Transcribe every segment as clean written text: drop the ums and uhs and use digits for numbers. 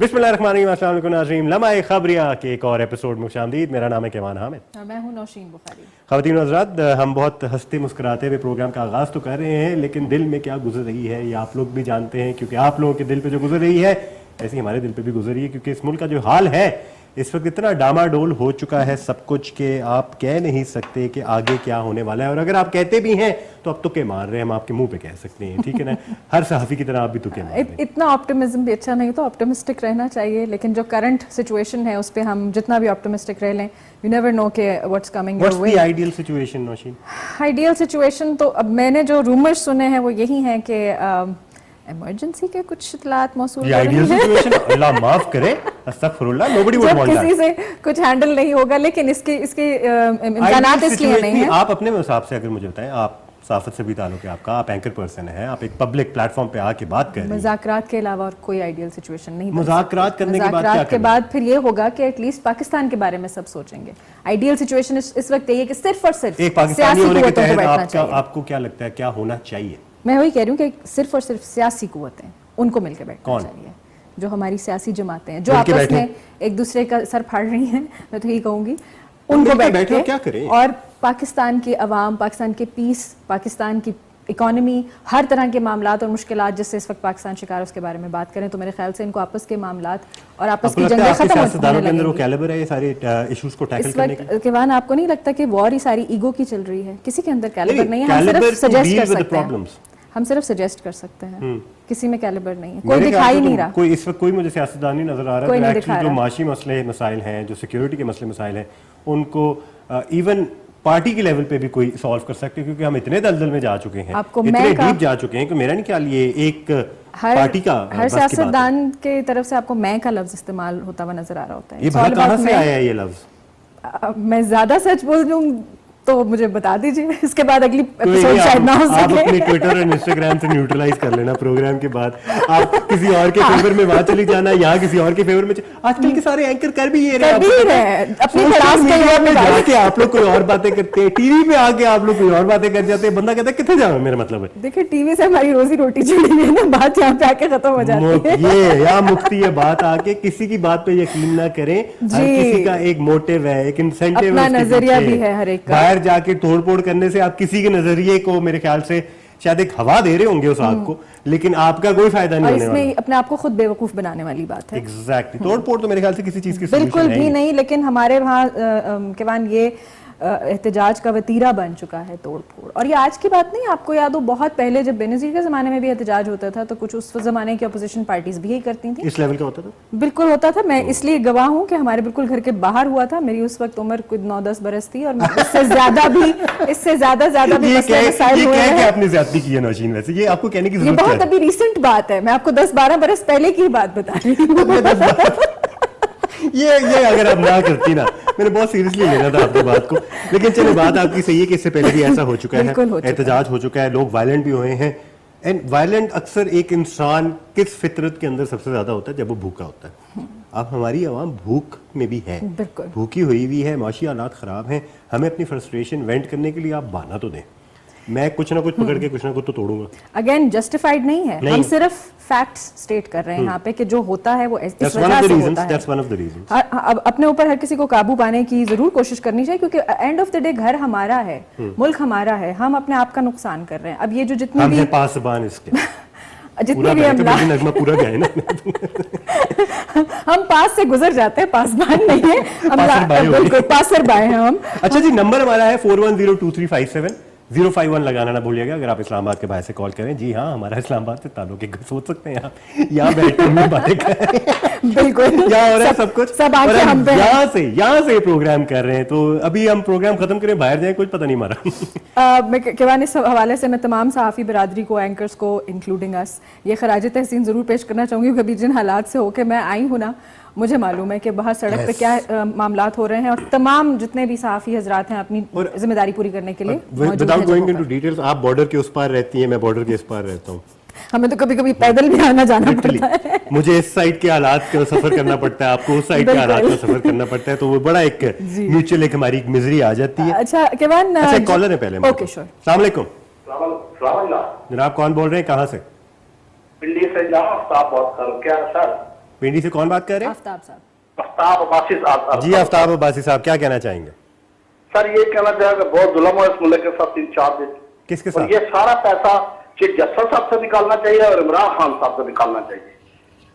बिस्मिल्लाहिर्रहमानिर्रहीम, अस्सलाम वालेकुम नाज़रीन, लम्हा-ए खबरिया के एक और एपिसोड में खुशामदीद। मेरा नाम है केवान हामिद और मैं हूं नौशीन बुखारी। ख़वातीन और हज़रात, हम बहुत हंसते मुस्कुराते हुए प्रोग्राम का आगाज़ तो कर रहे हैं, लेकिन दिल में क्या गुजर रही है ये आप लोग भी जानते हैं, क्योंकि आप लोगों के दिल पे जो गुजर रही है ऐसे ही हमारे दिल पे भी गुजर रही है। क्योंकि इस मुल्क का जो हाल है इस वक्त इतना डामाडोल हो चुका है सब कुछ कि आप कह नहीं सकते कि आगे क्या होने वाला है। और अगर आप कहते भी हैं तो अब तुक्के मार रहे हैं, हम आपके मुंह पे कह सकते हैं, ठीक है ना। हर सहाफ़ी की तरह आप भी तुक्के मार रहे हैं। इतना ऑप्टिमिज्म भी अच्छा नहीं, तो ऑप्टिमिस्टिक रहना चाहिए, लेकिन जो करंट सिचुएशन है उस पे हम जितना भी ऑप्टिमिस्टिक रह लें, यू नेवर नो के what's coming your way. What's the ideal situation Nausheen? Ideal situation तो अब मैंने जो रूमर्स सुने हैं वो यही हैं कि इमरजेंसी के कुछ इत्तलात मौसूल ये आइडियल सिचुएशन, अल्लाह माफ करे, अस्तगफुरुल्लाह, नोबडी वुड वांट दैट। किसी से कुछ हैंडल नहीं होगा, लेकिन इसके इम्कानात इसलिए नहीं है। आप अपने हिसाब से अगर मुझे बताएं, आप सहाफत से भी ताल्लुक है आपका, आप एंकर पर्सन हैं, आप एक पब्लिक प्लेटफॉर्म पे आके बात कर रहे हैं, मुज़ाकरात के अलावा और कोई आइडियल सिचुएशन नहीं। मुज़ाकरात करने के बाद क्या मुज़ाकरात के बाद फिर ये होगा कि एटलीस्ट पाकिस्तान के बारे में सब सोचेंगे। आइडियल सिचुएशन इस वक्त ये है कि सिर्फ और सिर्फ एक पाकिस्तानी होने के तहत आपको क्या लगता है क्या होना चाहिए? मैं वही कह रही हूँ कि सिर्फ और सिर्फ सियासी कुव्वतें उनको मिलकर बैठना चाहिए, जो हमारी सियासी जमातें हैं जो आपस में एक दूसरे का सर फाड़ रही हैं, मैं तो यही कहूँगी उनको बैठे क्या करें और पाकिस्तान की अवाम, पाकिस्तान के पीस, पाकिस्तान की इकोनॉमी, हर तरह के मामलात और मुश्किलात जिससे इस वक्त पाकिस्तान शिकार है उसके बारे में बात करें। तो मेरे ख्याल से इनको आपस के मामलात और आपस की जंगें खत्म होने लगेंगी। कैलिबर है ये सारे इश्यूज को टैकल करने का। केवान, आपको नहीं लगता कि वॉर ही सारी ईगो की चल रही है? किसी के अंदर कैलिबर नहीं है, हम सिर्फ सजेस्ट कर सकते हैं, हम सिर्फ सजेस्ट कर सकते हैं, किसी में कैलिबर नहीं है, कोई दिखाई नहीं रहा। कोई इस वक्त कोई मुझे सियासतदान नहीं नजर आ रहा है एक्चुअली। जो माशी मसले मसाइल हैं, जो सिक्योरिटी के मसले मसाइल हैं, उनको इवन पार्टी के लेवल पे भी कोई सॉल्व कर सकते हैं, क्योंकि हम इतने दलदल में जा चुके हैं, इतने डीप जा चुके हैं कि मेरा नहीं ख्याल ये एक पार्टी का हर सियासतदान के तरफ से आपको मैं का लफ्ज इस्तेमाल होता हुआ नजर आ रहा होता है। ये भला कहाँ से आया है ये लफ्ज? मैं ज्यादा सच बोल दूं तो मुझे बता दीजिए, इसके बाद अगली एपिसोड शायद ना हो सके। आप अपने ट्विटर और इंस्टाग्राम से न्यूट्रलाइज कर लेना प्रोग्राम के बाद, आप किसी और के फेवर में वहां चली जाना, यहाँ किसी और के फेवर में। आजकल के सारे एंकर कर भी ये रहे हैं, अपनी जाके आप लोग कोई और बातें करते हैं, टीवी पे आके आप लोग कोई और बातें कर जाते हैं, बंदा कहता है कितने जाओ, मेरा मतलब है। देखिए टीवी से हमारी रोजी रोटी चली गई ना, बात यहाँ पे आके खत्म हो जाती है। ये यहाँ मुक्ति है बात आके, किसी की बात पे यकीन ना करें, हर किसी का एक मोटिव है, एक इंसेंटिव है, नजरिया भी है हर एक का। जाके तोड़फोड़ करने से आप किसी के नजरिए को मेरे ख्याल से शायद एक हवा दे रहे होंगे उस आग को, लेकिन आपका कोई फायदा नहीं होने वाला। इसमें अपने आप को खुद बेवकूफ बनाने वाली बात है। एग्जैक्टली। तोड़फोड़ तो मेरे ख्याल से किसी चीज की बिल्कुल भी नहीं, लेकिन हमारे वहाँ केवान ये एहतजाज का वतीरा बन चुका है तोड़फोड़। और ये आज की बात नहीं, आपको याद हो बहुत पहले जब बेनज़ीर के ज़माने में भी एहतजाज होता था तो कुछ उस ज़माने की अपोजिशन पार्टीज भी यही करती थी। इस लेवल का होता था? बिल्कुल होता था। मैं इसलिए गवाह हूँ कि हमारे बिल्कुल घर के बाहर हुआ था। मेरी उस वक्त उम्र कुछ 9-10 बरस थी और इससे ज्यादा भी मसले हुए हैं। आपने ज़्यादती की है नौशीन, वैसे ये आपको कहने की जरूरत है? ये बहुत अभी रिसेंट बात है, मैं आपको 10-12 बरस पहले की बात बता रही हूँ। ये अगर आप ना करती ना, मैंने बहुत सीरियसली लेना था आपकी बात को, लेकिन चलो बात आपकी सही है कि इससे पहले भी ऐसा हो चुका है, एहतजाज हो चुका है, लोग वायलेंट भी हुए हैं। एंड वायलेंट अक्सर एक इंसान किस फितरत के अंदर सबसे ज्यादा होता है? जब वो भूखा होता है। अब हमारी आवाम भूख में भी है, भूखी हुई भी है, माशी हालात खराब हैं, हमें अपनी फ्रस्ट्रेशन वेंट करने के लिए आप बहाना तो दें। मैं कुछ ना कुछ पकड़ के कुछ ना कुछ तो तोड़ूंगा। अगेन जस्टिफाइड नहीं है, हम सिर्फ फैक्ट्स स्टेट कर रहे हैं यहाँ पे कि जो होता है वो इस वजह से होता है। अब अपने ऊपर हर किसी को काबू पाने की जरूर कोशिश करनी चाहिए, क्योंकि एंड ऑफ द डे घर हमारा है, मुल्क हमारा है, हम अपने आप का नुकसान कर रहे हैं। अब ये जो जितनी भी पासबान इसके जितने भी हम पूरा गए ना हम पास से गुजर जाते हैं, पासबान नहीं है हम, बिल्कुल पासर बाय हैं हम। अच्छा जी, नंबर हमारा है 41023357 051 लगाना ना भूलिएगा अगर आप इस्लामाबाद के बाहर से कॉल करें। जी हाँ, हमारा इस्लामाबाद से ताल्लुक है, सोच सकते हैं आप यहाँ बैठे हुए बातें करें। बिल्कुल यहाँ हो रहा है सब कुछ, सब आंखें हम पे यहाँ से प्रोग्राम कर रहे हैं। तो अभी हम प्रोग्राम खत्म करें, बाहर जाए, कुछ पता नहीं हमारा। मैं केवान इस हवाले से मैं तमाम सहाफ़ी बरादरी को, एंकर्स को इंक्लूडिंग अस, ये खराज तहसीन ज़रूर पेश करना चाहूँगी, कभी जिन हालात से होकर मैं आई हूँ ना, मुझे मालूम है कि बाहर सड़क पे क्या मामलात हो रहे हैं, और तमाम जितने भी सहाफ़ी हज़रात हैं अपनी जिम्मेदारी पूरी करने के लिए विदाउट गोइंग इनटू डिटेल्स, आप बॉर्डर के उस पार रहती हैं, मैं बॉर्डर के इस पार रहता हूँ, हमें तो कभी कभी पैदल भी आना जाना पड़ता है। मुझे इस साइड के हालात का सफर करना पड़ता है, आपको उस साइड के हालात का सफर करना पड़ता है, तो वो बड़ा एक म्यूचुअल एक हमारी मिजरी आ जाती है। अच्छा केवान, अच्छा कॉलर है पहले। Okay sure. अस्सलाम वालेकुम जनाब, कौन बोल रहे हैं, कहाँ से? पिंडी से जाओ, आप बात करो क्या सर? پنڈی سے کون بات کر رہے ہیں؟ آفتاب صاحب. آفتاب عباسی صاحب. جی آفتاب عباسی صاحب کیا کہنا چاہیں گے؟ سر یہ کہنا چاہے کہ بہت ظلم ہوا اس ملک کے ساتھ 3-4 دن. کس کے اور ساتھ؟ یہ سارا پیسہ چیف جسٹس صاحب سے نکالنا چاہیے اور عمران خان صاحب سے نکالنا چاہیے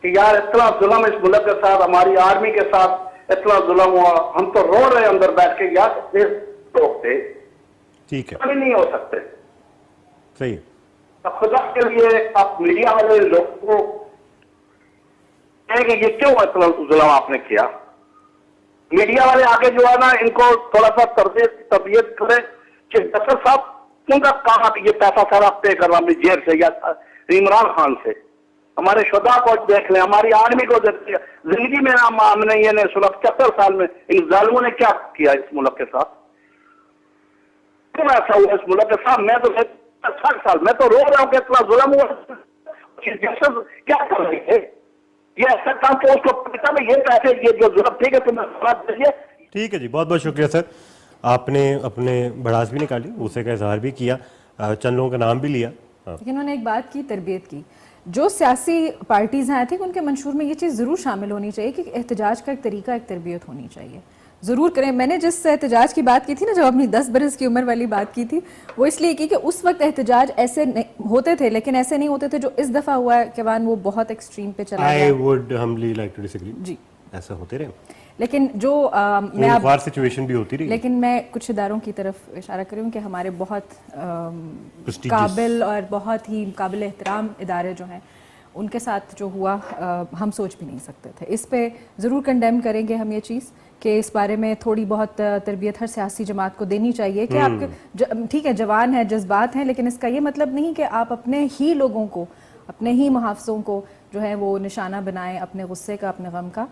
کہ یار اتنا ظلم اس ملک کے ساتھ, ہماری آرمی کے ساتھ اتنا ظلم ہوا, ہم تو رو رہے ہیں اندر بیٹھ کے یار لوگ تھے, ٹھیک ہے, نہیں ہو سکتے. صحیح. اب خدا کے لیے آپ میڈیا والے لوگوں کو کہیں کہ یہ کیوں اتنا ظلم آپ نے کیا. میڈیا والے آگے جو ہے نا ان کو تھوڑا سا تربیت کرے کہ جسٹس صاحب کیوں کا کہا کہ یہ پیسہ سارا پے کرنا اپنی جیب سے یا عمران خان سے. ہمارے شہداء کو دیکھ لیں, ہماری آرمی کو دیکھ لیں. زندگی میں ہم نے یہ 76 سال میں ان ظالموں نے کیا کیا اس ملک کے ساتھ, کیوں ایسا ہوا اس ملک کے ساتھ. میں تو 60 سال میں تو رو رہا ہوں کہ اتنا ظلم ہوا. جسٹس کیا کر رہے تھے یہ ایسا کام کہ اس کو پتا نہیں یہ پیسے یہ جو ضرورت ٹھیک ہے تمہیں ساتھ دیجیے. ٹھیک ہے جی, بہت بہت شکریہ سر. آپ نے اپنے بڑاس بھی نکالی, غصے کا اظہار بھی کیا, چند لوگوں کا نام بھی لیا. لیکن انہوں نے ایک بات کی, تربیت کی. جو سیاسی پارٹیز ہیں تھے ان کے منشور میں یہ چیز ضرور شامل ہونی چاہیے کہ احتجاج کا ایک طریقہ, ایک تربیت ہونی چاہیے. ضرور کریں. میں نے جس احتجاج کی بات کی تھی نا, جب اپنی 10 برس کی عمر والی بات کی تھی, وہ اس لیے کی کہ اس وقت احتجاج ایسے ہوتے تھے لیکن ایسے نہیں ہوتے تھے جو اس دفعہ ہوا ہے کیوان, وہ بہت ایکسٹریم پہ چلا گیا. I would humbly like to disagree. جی ایسا ہوتے رہے, لیکن جو میں خوار سچویشن بھی ہوتی رہی, لیکن میں کچھ اداروں کی طرف اشارہ کروں کہ ہمارے بہت قابل اور بہت ہی قابل احترام ادارے جو ہیں ان کے ساتھ جو ہوا ہم سوچ بھی نہیں سکتے تھے. اس پہ ضرور کنڈیم کریں گے ہم یہ چیز کہ اس بارے میں تھوڑی بہت تربیت ہر سیاسی جماعت کو دینی چاہیے کہ آپ ٹھیک ہے جوان ہیں, جذبات ہیں, لیکن اس کا یہ مطلب نہیں کہ آپ اپنے ہی لوگوں کو, اپنے ہی محافظوں کو جو ہے وہ نشانہ بنائیں, اپنے غصے کا, اپنے غم کا.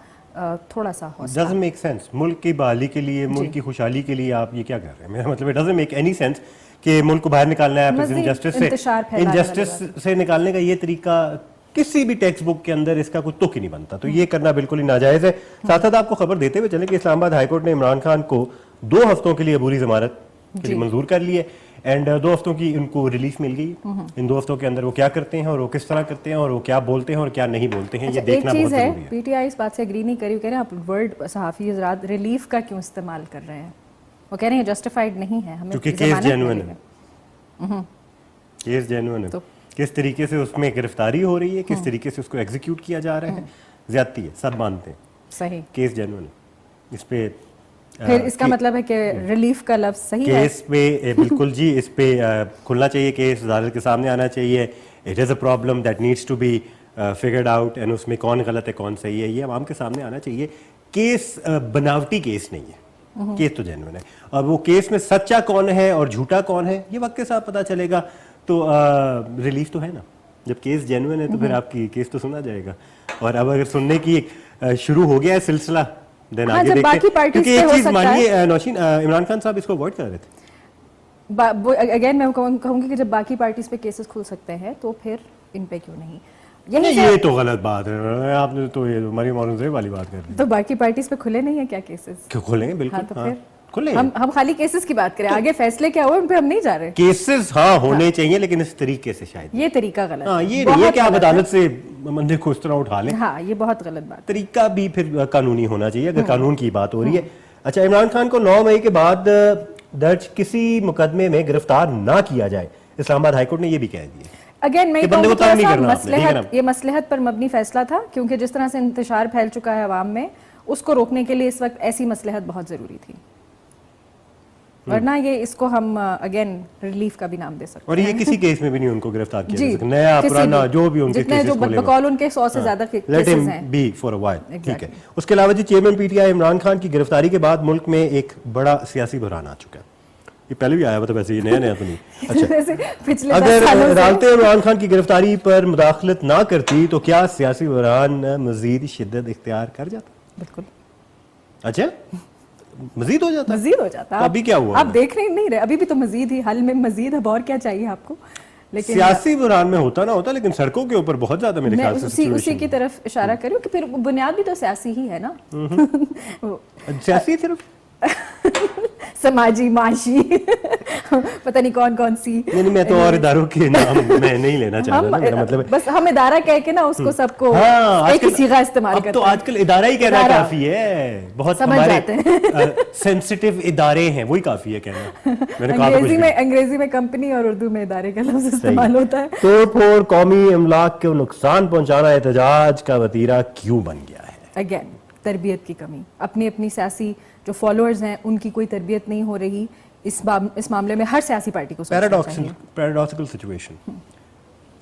تھوڑا سا doesn't make sense. ملک کی بحالی کے لیے, ملک کی خوشحالی کے لیے آپ یہ کیا کر رہے ہیں؟ میرا مطلب it doesn't make any sense کہ ملک کو باہر نکالنا ہے انجسٹس سے. انجسٹس سے نکالنے کا یہ طریقہ کسی بھی ٹیکسٹ بک کے اندر اس کا کوئی تک ہی نہیں بنتا, تو یہ کرنا بالکل ہی ناجائز ہے. ساتھ ساتھ آپ کو خبر دیتے ہوئے چلیں کہ اسلام آباد ہائی کورٹ نے عمران خان کو 2 ہفتوں کے لیے عبوری ضمانت کے لیے منظور کر لی ہے, اینڈ 2 ہفتوں کی ان کو ریلیف مل گئی. ان 2 ہفتوں کے اندر وہ کیا کرتے ہیں اور وہ کس طرح کرتے ہیں اور وہ کیا بولتے ہیں اور کیا نہیں بولتے ہیں, یہ دیکھنا بہت ضروری ہے. پی ٹی آئی اس بات سے اگری نہیں کری, وہ کہہ رہے ہیں آپ ورڈ صحافی حضرات ریلیف کا کیوں استعمال کر رہے ہیں, وہ کہہ رہے ہیں جسٹیفائڈ نہیں ہے, ہمیں کیونکہ کیس جینوئن ہے. کیس جینوئن ہے, کس طریقے سے اس میں گرفتاری ہو رہی ہے, کس طریقے سے اس کو ایگزیکیوٹ کیا جا رہا ہے, زیادتی ہے, سب مانتے ہیں. صحیح, کیس جینوئن ہے. اس پہ پھر اس کا مطلب ہے کہ ریلیف کا لفظ صحیح ہے. کیس پہ بالکل جی, اس پہ کھلنا چاہیے, کیس عدالت کے سامنے آنا چاہیے. It is a problem that needs to be figured out, and اس میں کون غلط ہے کون صحیح ہے یہ عوام کے سامنے آنا چاہیے. کیس بناوٹی کیس نہیں ہے, کیس تو جینوئن ہے. اور وہ کیس میں سچا کون ہے اور جھوٹا کون ہے یہ وقت کے ساتھ پتہ چلے گا. تو ریلیف تو ہے نا, جب کیس جینوئن ہے تو پھر آپ کی کیس تو سنا جائے گا. اور اب اگر سننے کی شروع ہو گیا ہے سلسلہ, دین آگے دیکھتے ہیں. کیونکہ ایک چیز مانیے نوشین, عمران خان صاحب اس کو اوائڈ کر رہے تھے. اگین میں کہوں گی کہ جب باقی پارٹیز پہ کیسز کھل سکتے ہیں تو پھر ان پہ کیوں نہیں. یہ تو غلط بات ہے, آپ نے تو یہ ہماری مورنزے والی بات کر دی. تو باقی پارٹیز پہ کھلے نہیں ہیں کیا کیسز؟ کیوں کھولیں گے, بالکل ہم خالی کیسز کی بات کریں, آگے فیصلے کیا ہوئے ان پہ ہم نہیں جا رہے. کیسز ہاں ہونے چاہیے لیکن اس طریقے سے شاید یہ طریقہ غلط ہے. یہ نہیں ہے کہ آپ عدالت سے بندے کو اس طرح اٹھا لیں. ہاں یہ بہت غلط بات. طریقہ بھی پھر قانونی ہونا چاہیے اگر قانون کی بات ہو رہی ہے. اچھا, عمران خان کو 9 مئی کے بعد درج کسی مقدمے میں گرفتار نہ کیا جائے, اسلام آباد ہائی کورٹ نے یہ بھی کہہ دیا. اگین میں یہ مصلحت پر مبنی فیصلہ تھا, کیونکہ جس طرح سے انتشار پھیل چکا ہے عوام میں, اس کو روکنے کے لیے اس وقت ایسی مصلحت بہت ضروری تھی, ورنہ یہ اس کو ہم اگین ریلیف کا بھی نام دے سکتے ہیں. اور یہ کسی کیس میں بھی نہیں ان کو گرفتار کیا جا سکتا, نیا پرانا جو بھی ان کے کیسز کھولے بقول ان کے 100 سے زیادہ کیسز ہیں. بی فور اے وائل, ٹھیک ہے. اس کے علاوہ جی chairman P T I Imran Khan کی گرفتاری کے بعد ملک میں ایک بڑا سیاسی بحران آ چکا ہے. یہ پہلے بھی آیا ہوا تھا ویسے, یہ نیا تو نہیں. اچھا, اگر عدالتیں عمران خان کی گرفتاری پر مداخلت نہ کرتی تو کیا سیاسی بحران مزید شدت اختیار کر جاتا؟ بالکل. اچھا, مزید ہو جاتا. ابھی کیا ہوا, آپ دیکھ نہیں رہے, ابھی بھی تو مزید ہی حل میں مزید اب اور کیا چاہیے آپ کو. لیکن سیاسی بحران میں ہوتا نہ ہوتا, لیکن سڑکوں کے اوپر بہت زیادہ میرے خیال سے اسی کی طرف اشارہ کروں کہ پھر بنیاد بھی تو سیاسی ہی ہے نا. سیاسی صرف समाजी माशी पता नहीं कौन कौन सी, नहीं मैं तो और इदारों के नाम मैं नहीं लेना चाह रहा, मेरा मतलब है बस हम इदारा कह के ना उसको सबको एक ही सीगा इस्तेमाल करते हैं। अब तो आजकल इदारा ही कहना काफी है, बहुत हमारे सेंसिटिव इदारे हैं, वही काफी है कहना। मैंने अंग्रेजी में कंपनी और उर्दू में इदारे का लफ्ज इस्तेमाल होता है। तोड़ फोड़ कौमी अमलाक को नुकसान पहुंचाना एहतजाज का वतीरा क्यों बन गया है? अगेन तरबियत की कमी, अपनी अपनी सियासी जो फॉलोअर्स हैं उनकी कोई तरबियत नहीं हो रही। इस मामले में हर सियासी पार्टी को पैराडॉक्सिकल सिचुएशन।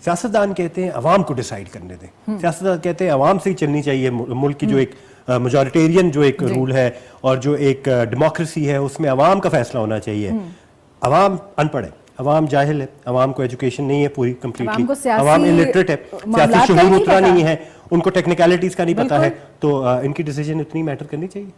सियासतदान कहते हैं अवाम को डिसाइड करने दें, सियासतदान कहते हैं अवाम से ही चलनी चाहिए मुल्क की जो एक मेजॉरिटेरियन जो एक रूल है और जो एक डेमोक्रेसी है उसमें अवाम का फैसला होना चाहिए। अवाम अनपढ़ है, अवाम जाहिल है, अवाम को एजुकेशन नहीं है पूरी कंप्लीटली, अवाम इलिटरेट है, सियासी शऊर उतना नहीं है, उनको टेक्निकलिटीज का नहीं पता है, तो इनकी डिसीजन इतनी मैटर करनी चाहिए।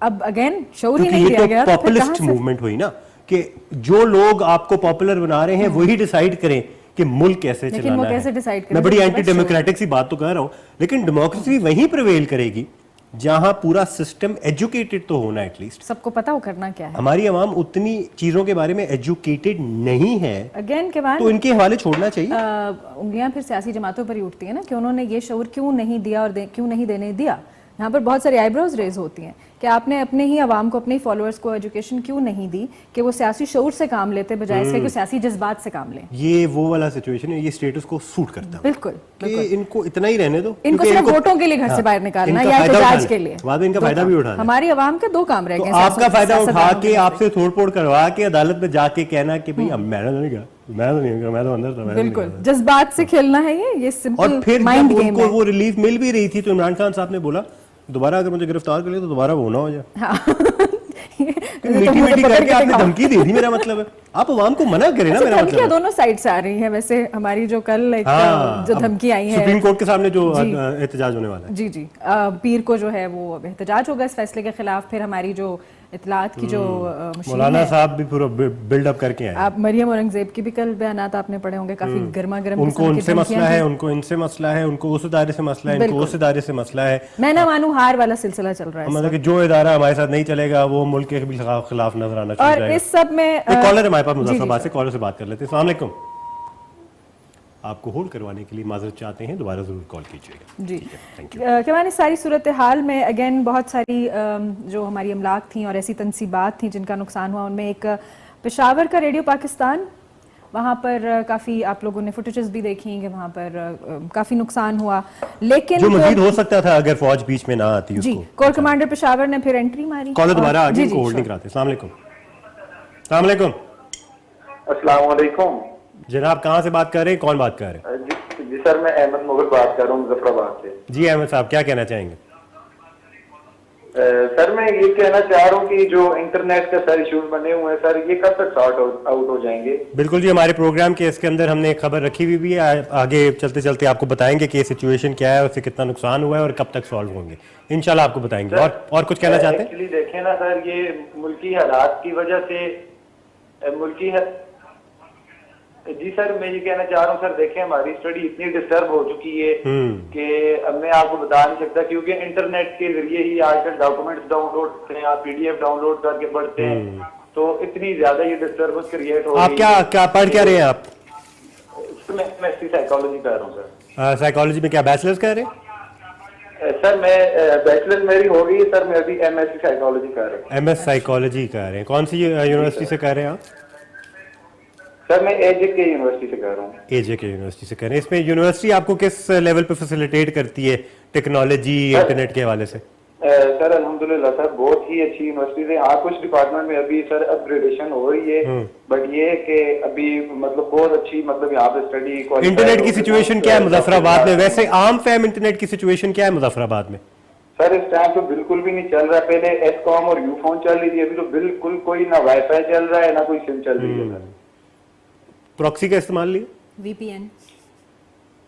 अब अगेन शऊर ही नहीं दिया गया, तो पॉपुलिस्ट मूवमेंट हुई ना कि जो लोग आपको पॉपुलर बना रहे हैं वही डिसाइड करें कि मुल्क कैसे चलाना है। मैं बड़ी एंटी डेमोक्रेटिक सी बात तो कह रहा हूं, लेकिन डेमोक्रेसी वहीं प्रिवेल करेगी जहां पूरा सिस्टम एजुकेटेड तो होना, एटलीस्ट सबको पता हो करना क्या है। हमारी आवाम उतनी चीजों के बारे में एजुकेटेड नहीं है अगेन के बाद तो इनके हवाले छोड़ना चाहिए। उंगलियां फिर सियासी जमातों पर ही उठती है ना कि उन्होंने ये शऊर क्यों नहीं दिया और क्यों नहीं देने दिया। यहाँ पर बहुत सारी आईब्रोज रेज होती हैं कि आपने अपने ही आवाम को, अपने ही फॉलोअर्स को एजुकेशन क्यों नहीं दी कि वो सियासी शऊर से काम लेते बजाय इसके कि सियासी जज्बात से काम लें। ये वो वाला सिचुएशन है, ये स्टेटस को सूट करता है। बिल्कुल, बिल्कुल। इनको इतना ही रहने दो, इनको सिर्फ वोटों के लिए घर से बाहर निकालना या एहतजाज के लिए, बाद में इनका फायदा भी उठाना। हमारी आवाम के दो काम रह गए, आपका फायदा उठा के आपसे तोड़ फोड़ करवा के अदालत में जाके कहना कि भाई मैं तो नहीं गया, मैं तो अंदर था। बिल्कुल जज्बात से खेलना है ये सिंपल और फिर माइंड जब गेम उनको है। वो रिलीफ मिल भी रही थी तो इमरान खान साहब ने बोला दोबारा अगर मुझे गिरफ्तार कर लिया तो दोबारा वो ना हो जाए। मीठी मीठी करके आपने धमकी दे दी, मेरा मतलब है आप अवाम को मना करें ना। मेरा मतलब दोनों साइड से आ रही है वैसे हमारी जो कल एक जो धमकी आई है सुप्रीम कोर्ट के सामने जो एहतजाज होने वाला है। जी जी पीर को जो है वो एहतजाज होगा इस फैसले के खिलाफ। फिर हमारी जो इतलात की जो मौलाना साहब भी पूरा बिल्ड अप करके आए। आप मरियम औरंगजेब की भी कल बयानात आपने पढ़े होंगे, काफी गर्मा गर्म। उनको उनसे मसला है, उनको इनसे मसला है, उनको उस इदारे से मसला है, इनको उस इदारे से मसला है। मैं ना मानूं हार वाला सिलसिला चल रहा है, मतलब कि जो इदारा हमारे साथ नहीं चलेगा वो मुल्क के खिलाफ नजर आना चाहिए। और इस सब में कॉलर है हमारे पास मुजफ्फराबाद से, कॉलर से बात कर लेते हैं। अस्सलाम वालेकुम। आपको होल्ड करवाने के लिए माजरत चाहते हैं, दोबारा जरूर कॉल कीजिएगा। जी थैंक यू। क्या इस सारी सूरत हाल में अगेन बहुत सारी जो हमारी अमलाक थी और ऐसी तनसीबात थी जिनका नुकसान हुआ, उनमें एक पेशावर का रेडियो पाकिस्तान, वहाँ पर काफ़ी आप लोगों ने फुटेजेस भी देखी कि वहाँ पर काफ़ी नुकसान हुआ, लेकिन जो मजीद हो सकता था अगर फौज बीच में ना आती। जी कोर कमांडर पेशावर ने फिर एंट्री मारी। कॉलर दोबारा आगे को होल्ड नहीं कराते। अस्सलाम वालेकुम। अस्सलाम वालेकुम। अस्सलाम वालेकुम जनाब कहाँ से बात कर रहे हैं, कौन बात कर रहे हैं? जी सर मैं अहमद मुगल बात कर रहा हूँ मुजफ्फराबाद से। जी अहमद साहब क्या कहना चाहेंगे? सर मैं ये कहना चाह रहा हूँ कि जो इंटरनेट का सर इश्यूज बने हुए हैं सर, ये कब तक सॉर्ट आउट हो जाएंगे? बिल्कुल जी, हमारे प्रोग्राम के इसके अंदर हमने एक खबर रखी हुई भी है, आगे चलते चलते आपको बताएंगे कि सिचुएशन क्या है, उससे कितना नुकसान हुआ है और कब तक सॉल्व होंगे, इंशाल्लाह आपको बताएंगे। और कुछ कहना चाहते हैं? एक्चुअली देखें ना सर, ये मुल्की हालात की वजह से जी सर मैं ये कहना चाह रहा हूँ सर, देखें हमारी स्टडी इतनी डिस्टर्ब हो चुकी है कि अब मैं आपको बता नहीं सकता, क्योंकि इंटरनेट के जरिए ही आजकल डॉक्यूमेंट्स डाउनलोड करते हैं, आप PDF डाउनलोड करके पढ़ते हैं, तो इतनी ज्यादा ये डिस्टर्बेंस क्रिएट हो रही है। आप क्या पढ़ क्या रहे हैं आप? मैं साइकोलॉजी कर रहा हूँ सर। साइकोलॉजी में क्या बैचलर्स कर रहे हैं? सर मैं बैचलर मेरी हो गई है सर, मैं अभी MSc साइकोलॉजी कर रहा हूँ। MS साइकोलॉजी कर रहे हैं, कौन सी यूनिवर्सिटी से कर रहे हैं आप? सर मैं AJK यूनिवर्सिटी से कर रहा हूँ। AJK यूनिवर्सिटी से कर रहे हैं। इसमें यूनिवर्सिटी आपको किस लेवल पे फैसिलिटेट करती है टेक्नोलॉजी इंटरनेट के हवाले से? सर अल्हम्दुलिल्लाह सर बहुत ही अच्छी यूनिवर्सिटी है। हाँ कुछ डिपार्टमेंट में अभी सर अपग्रेडेशन हो रही है, बट ये कि अभी मतलब बहुत अच्छी मतलब यहाँ पे स्टडी। इंटरनेट की सिचुएशन क्या है मुजफ्फराबाद में? वैसे आम फैम इंटरनेट की सिचुएशन क्या है मुजफ्फराबाद में? सर इस टाइम तो बिल्कुल भी नहीं चल रहा है। पहले एसकॉम और यूफोन चल रही थी, अभी तो बिल्कुल कोई ना वाईफाई चल रहा है ना कोई सिम चल रही है। प्रॉक्सी का इस्तेमाल लिया, VPN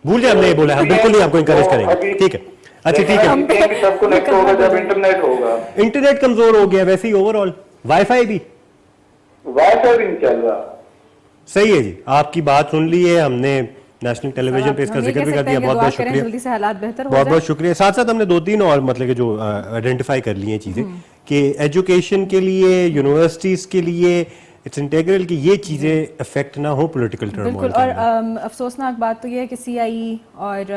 भूल जाए, हमने बोला हम बिल्कुल नहीं आपको इनकरेज करेंगे। ठीक है, अच्छा ठीक है, सबको नेट होगा जब इंटरनेट होगा। इंटरनेट कमजोर हो गया वैसे ही ओवरऑल, वाईफाई भी नहीं चल रहा। सही है जी, आपकी बात सुन ली है हमने, नेशनल टेलीविजन पे इसका जिक्र भी कर दिया, बहुत बहुत शुक्रिया, जल्दी से हालात बेहतर हो बहुत बहुत शुक्रिया। साथ साथ हमने 2-3 और मतलब कि जो आइडेंटिफाई कर ली हैं चीजें کہ ایجوکیشن کے لیے, یونیورسٹیز کے لیے اٹس انٹیگرل کہ یہ چیزیں افیکٹ نہ ہو پولیٹیکل ٹرموائل. بالکل. اور افسوسناک بات تو یہ ہے کہ سی آئی اور